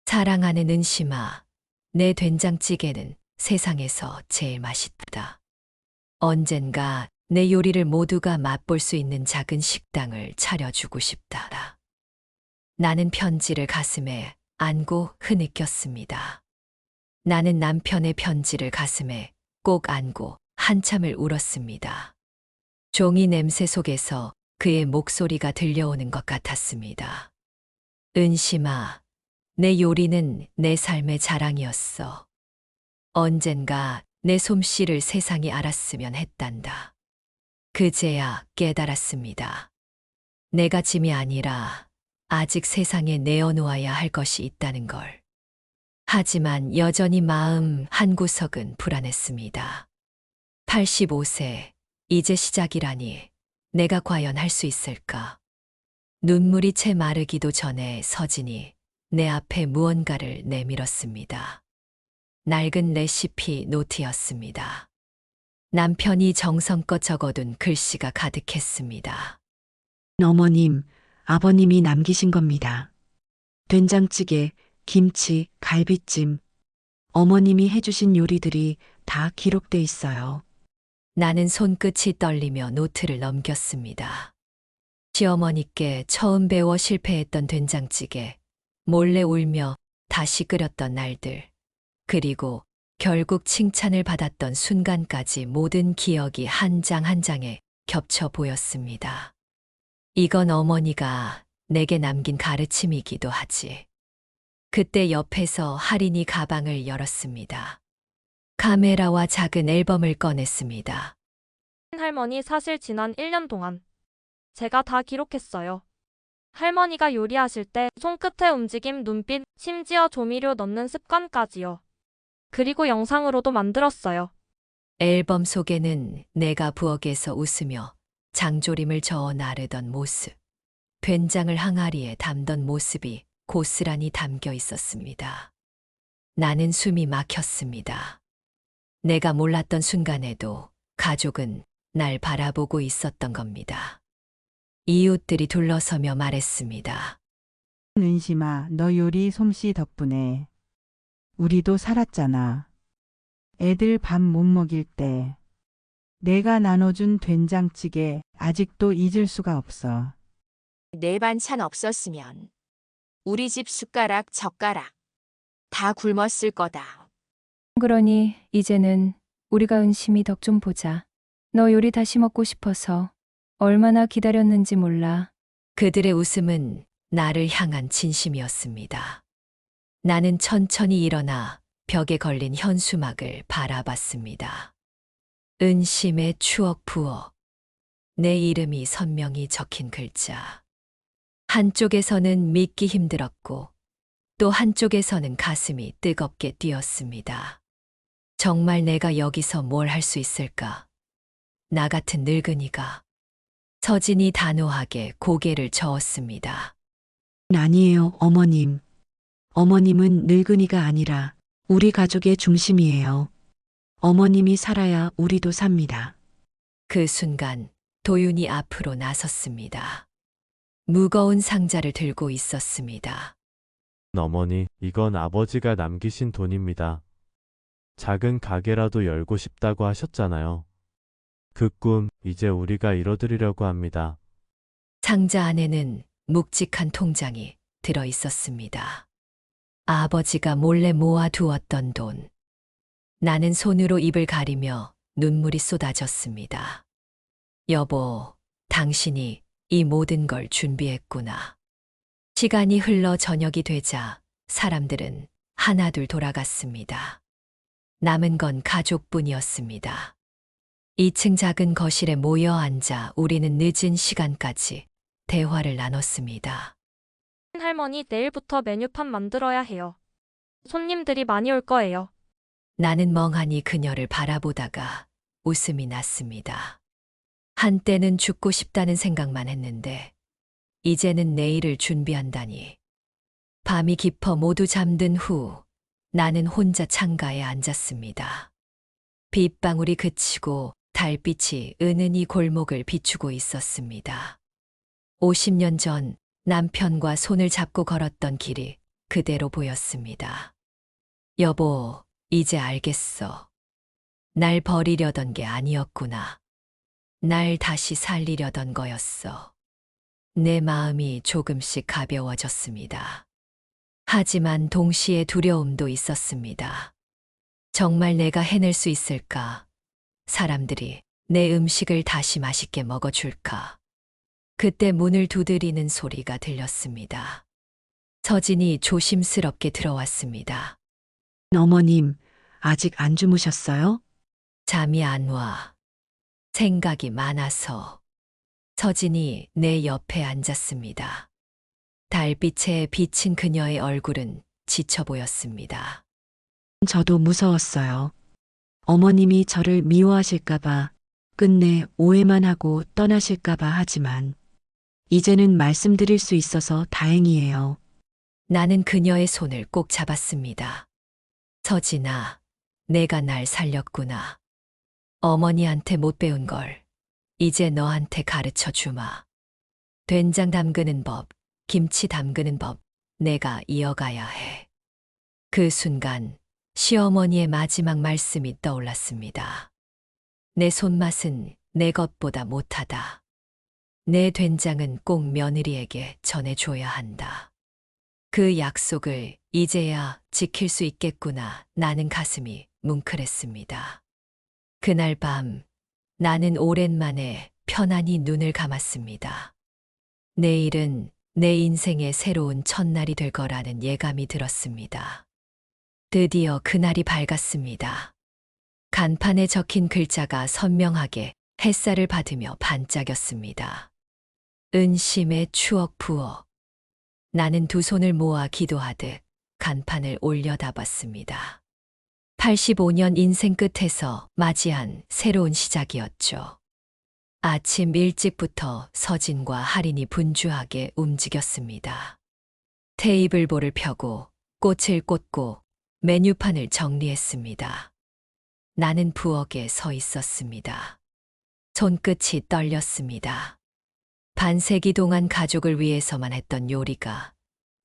사랑하는 은심아, 내 된장찌개는 세상에서 제일 맛있다. 언젠가 내 요리를 모두가 맛볼 수 있는 작은 식당을 차려주고 싶다. 나는 편지를 가슴에 안고 흐느꼈습니다. 나는 남편의 편지를 가슴에 꼭 안고 한참을 울었습니다. 종이 냄새 속에서 그의 목소리가 들려오는 것 같았습니다. 은심아, 내 요리는 내 삶의 자랑이었어. 언젠가 내 솜씨를 세상이 알았으면 했단다. 그제야 깨달았습니다. 내가 짐이 아니라 아직 세상에 내어놓아야 할 것이 있다는 걸. 하지만 여전히 마음 한구석은 불안했습니다. 85세, 이제 시작이라니 내가 과연 할 수 있을까? 눈물이 채 마르기도 전에 서진이 내 앞에 무언가를 내밀었습니다. 낡은 레시피 노트였습니다. 남편이 정성껏 적어둔 글씨가 가득했습니다. 어머님, 아버님이 남기신 겁니다. 된장찌개, 김치, 갈비찜. 어머님이 해주신 요리들이 다 기록돼 있어요. 나는 손끝이 떨리며 노트를 넘겼습니다. 시어머니께 처음 배워 실패했던 된장찌개, 몰래 울며 다시 끓였던 날들, 그리고 결국 칭찬을 받았던 순간까지 모든 기억이 한 장 한 장에 겹쳐 보였습니다. 이건 어머니가 내게 남긴 가르침이기도 하지. 그때 옆에서 할인이 가방을 열었습니다. 카메라와 작은 앨범을 꺼냈습니다. 할머니 사실 지난 1년 동안 제가 다 기록했어요. 할머니가 요리하실 때 손끝의 움직임, 눈빛, 심지어 조미료 넣는 습관까지요. 그리고 영상으로도 만들었어요. 앨범 속에는 내가 부엌에서 웃으며 장조림을 저어 나르던 모습, 된장을 항아리에 담던 모습이 고스란히 담겨 있었습니다. 나는 숨이 막혔습니다. 내가 몰랐던 순간에도 가족은 날 바라보고 있었던 겁니다. 이웃들이 둘러서며 말했습니다. 은심아, 너 요리 솜씨 덕분에 우리도 살았잖아. 애들 밥 못 먹일 때 내가 나눠준 된장찌개 아직도 잊을 수가 없어. 내 반찬 없었으면 우리 집 숟가락, 젓가락 다 굶었을 거다. 그러니 이제는 우리가 은심이 덕 좀 보자. 너 요리 다시 먹고 싶어서 얼마나 기다렸는지 몰라. 그들의 웃음은 나를 향한 진심이었습니다. 나는 천천히 일어나 벽에 걸린 현수막을 바라봤습니다. 은심의 추억 부엌. 내 이름이 선명히 적힌 글자. 한쪽에서는 믿기 힘들었고 또 한쪽에서는 가슴이 뜨겁게 뛰었습니다. 정말 내가 여기서 뭘 할 수 있을까? 나 같은 늙은이가. 서진이 단호하게 고개를 저었습니다. 아니에요, 어머님. 어머님은 늙은이가 아니라 우리 가족의 중심이에요. 어머님이 살아야 우리도 삽니다. 그 순간 도윤이 앞으로 나섰습니다. 무거운 상자를 들고 있었습니다. 어머니, 이건 아버지가 남기신 돈입니다. 작은 가게라도 열고 싶다고 하셨잖아요. 그 꿈, 이제 우리가 이뤄드리려고 합니다. 상자 안에는 묵직한 통장이 들어 있었습니다. 아버지가 몰래 모아두었던 돈. 나는 손으로 입을 가리며 눈물이 쏟아졌습니다. 여보, 당신이 이 모든 걸 준비했구나. 시간이 흘러 저녁이 되자 사람들은 하나둘 돌아갔습니다. 남은 건 가족뿐이었습니다. 2층 작은 거실에 모여 앉아 우리는 늦은 시간까지 대화를 나눴습니다. 할머니, 내일부터 메뉴판 만들어야 해요. 손님들이 많이 올 거예요. 나는 멍하니 그녀를 바라보다가 웃음이 났습니다. 한때는 죽고 싶다는 생각만 했는데 이제는 내일을 준비한다니. 밤이 깊어 모두 잠든 후 나는 혼자 창가에 앉았습니다. 빗방울이 그치고 달빛이 은은히 골목을 비추고 있었습니다. 50년 전 남편과 손을 잡고 걸었던 길이 그대로 보였습니다. 여보, 이제 알겠어. 날 버리려던 게 아니었구나. 날 다시 살리려던 거였어. 내 마음이 조금씩 가벼워졌습니다. 하지만 동시에 두려움도 있었습니다. 정말 내가 해낼 수 있을까? 사람들이 내 음식을 다시 맛있게 먹어줄까? 그때 문을 두드리는 소리가 들렸습니다. 서진이 조심스럽게 들어왔습니다. 어머님, 아직 안 주무셨어요? 잠이 안 와. 생각이 많아서. 서진이 내 옆에 앉았습니다. 달빛에 비친 그녀의 얼굴은 지쳐 보였습니다. 저도 무서웠어요. 어머님이 저를 미워하실까봐, 끝내 오해만 하고 떠나실까봐 하지만, 이제는 말씀드릴 수 있어서 다행이에요. 나는 그녀의 손을 꼭 잡았습니다. 서진아, 내가 날 살렸구나. 어머니한테 못 배운 걸 이제 너한테 가르쳐 주마. 된장 담그는 법, 김치 담그는 법, 내가 이어가야 해. 그 순간 시어머니의 마지막 말씀이 떠올랐습니다. 내 손맛은 내 것보다 못하다. 내 된장은 꼭 며느리에게 전해줘야 한다. 그 약속을 이제야 지킬 수 있겠구나. 나는 가슴이 뭉클했습니다. 그날 밤 나는 오랜만에 편안히 눈을 감았습니다. 내일은 내 인생의 새로운 첫날이 될 거라는 예감이 들었습니다. 드디어 그날이 밝았습니다. 간판에 적힌 글자가 선명하게 햇살을 받으며 반짝였습니다. 은심의 추억 부어. 나는 두 손을 모아 기도하듯 간판을 올려다봤습니다. 85년 인생 끝에서 맞이한 새로운 시작이었죠. 아침 일찍부터 서진과 할인이 분주하게 움직였습니다. 테이블볼을 펴고 꽃을 꽂고 메뉴판을 정리했습니다. 나는 부엌에 서 있었습니다. 손끝이 떨렸습니다. 반세기 동안 가족을 위해서만 했던 요리가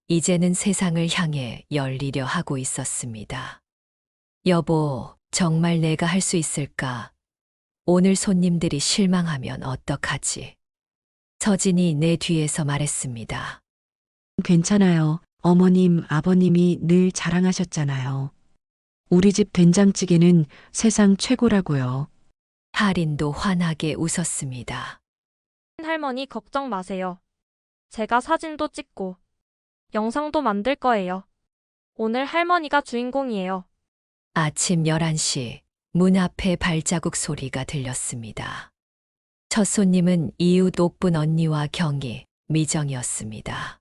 이제는 세상을 향해 열리려 하고 있었습니다. 여보, 정말 내가 할 수 있을까? 오늘 손님들이 실망하면 어떡하지? 서진이 내 뒤에서 말했습니다. 괜찮아요. 어머님, 아버님이 늘 자랑하셨잖아요. 우리 집 된장찌개는 세상 최고라고요. 할인도 환하게 웃었습니다. 할머니, 걱정 마세요. 제가 사진도 찍고 영상도 만들 거예요. 오늘 할머니가 주인공이에요. 아침 11시 문 앞에 발자국 소리가 들렸습니다. 첫 손님은 이웃 옥분 언니와 경희, 미정이었습니다.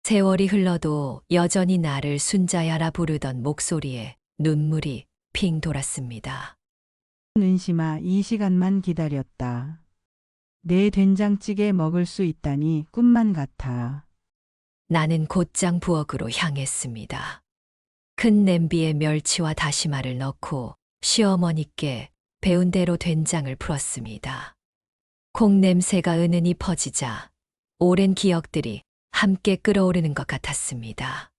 세월이 흘러도 여전히 나를 순자야라 부르던 목소리에 눈물이 핑 돌았습니다. 은심아, 이 시간만 기다렸다. 내 된장찌개 먹을 수 있다니 꿈만 같아. 나는 곧장 부엌으로 향했습니다. 큰 냄비에 멸치와 다시마를 넣고 시어머니께 배운 대로 된장을 풀었습니다. 콩 냄새가 은은히 퍼지자 오랜 기억들이 함께 끓어오르는 것 같았습니다.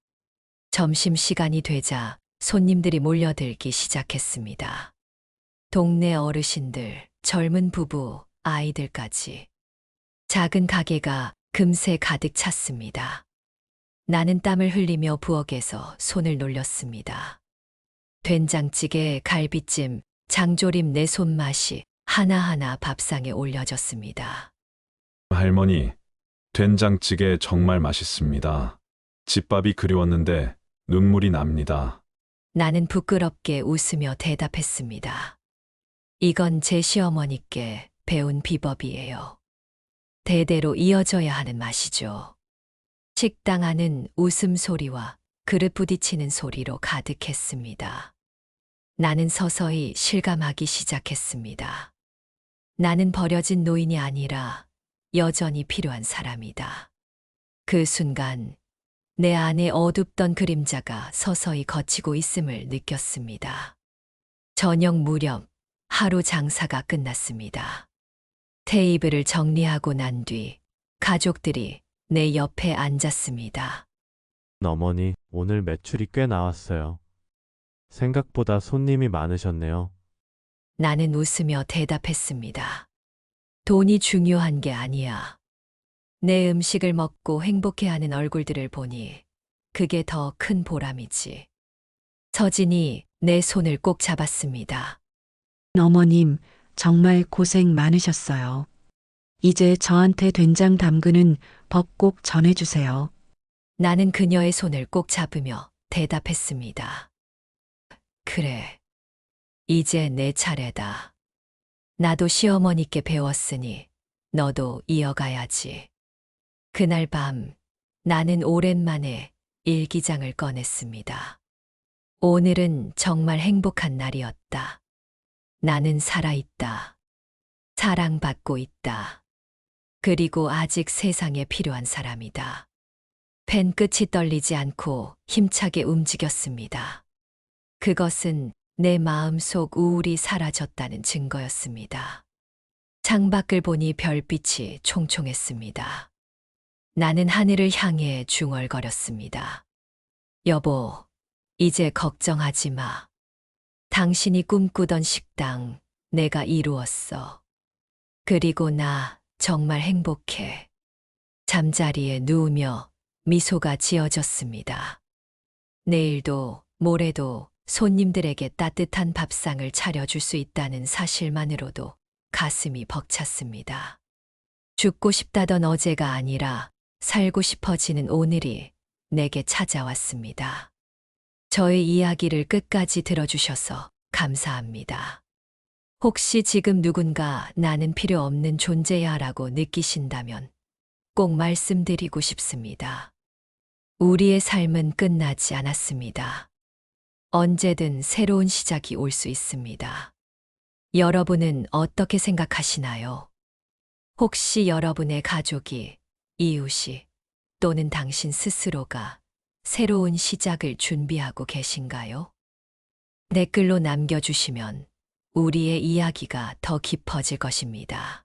점심시간이 되자 손님들이 몰려들기 시작했습니다. 동네 어르신들, 젊은 부부, 아이들까지. 작은 가게가 금세 가득 찼습니다. 나는 땀을 흘리며 부엌에서 손을 놀렸습니다. 된장찌개, 갈비찜, 장조림 내 손맛이 하나하나 밥상에 올려졌습니다. 할머니, 된장찌개 정말 맛있습니다. 집밥이 그리웠는데 눈물이 납니다. 나는 부끄럽게 웃으며 대답했습니다. 이건 제 시어머니께 배운 비법이에요. 대대로 이어져야 하는 맛이죠. 식당 안은 웃음소리와 그릇 부딪히는 소리로 가득했습니다. 나는 서서히 실감하기 시작했습니다. 나는 버려진 노인이 아니라 여전히 필요한 사람이다. 그 순간 내 안에 어둡던 그림자가 서서히 걷히고 있음을 느꼈습니다. 저녁 무렵 하루 장사가 끝났습니다. 테이블을 정리하고 난 뒤 가족들이 내 옆에 앉았습니다. 어머니, 오늘 매출이 꽤 나왔어요. 생각보다 손님이 많으셨네요. 나는 웃으며 대답했습니다. 돈이 중요한 게 아니야. 내 음식을 먹고 행복해하는 얼굴들을 보니 그게 더 큰 보람이지. 서진이 내 손을 꼭 잡았습니다. 어머님, 정말 고생 많으셨어요. 이제 저한테 된장 담그는 법 꼭 전해주세요. 나는 그녀의 손을 꼭 잡으며 대답했습니다. 그래, 이제 내 차례다. 나도 시어머니께 배웠으니 너도 이어가야지. 그날 밤 나는 오랜만에 일기장을 꺼냈습니다. 오늘은 정말 행복한 날이었다. 나는 살아있다. 사랑받고 있다. 그리고 아직 세상에 필요한 사람이다. 펜 끝이 떨리지 않고 힘차게 움직였습니다. 그것은 내 마음속 우울이 사라졌다는 증거였습니다. 창밖을 보니 별빛이 총총했습니다. 나는 하늘을 향해 중얼거렸습니다. 여보, 이제 걱정하지 마. 당신이 꿈꾸던 식당 내가 이루었어. 그리고 나 정말 행복해. 잠자리에 누우며 미소가 지어졌습니다. 내일도 모레도 손님들에게 따뜻한 밥상을 차려줄 수 있다는 사실만으로도 가슴이 벅찼습니다. 죽고 싶다던 어제가 아니라 살고 싶어지는 오늘이 내게 찾아왔습니다. 저의 이야기를 끝까지 들어주셔서 감사합니다. 혹시 지금 누군가 나는 필요 없는 존재야라고 느끼신다면 꼭 말씀드리고 싶습니다. 우리의 삶은 끝나지 않았습니다. 언제든 새로운 시작이 올 수 있습니다. 여러분은 어떻게 생각하시나요? 혹시 여러분의 가족이, 이웃이 또는 당신 스스로가 새로운 시작을 준비하고 계신가요? 댓글로 남겨주시면 우리의 이야기가 더 깊어질 것입니다.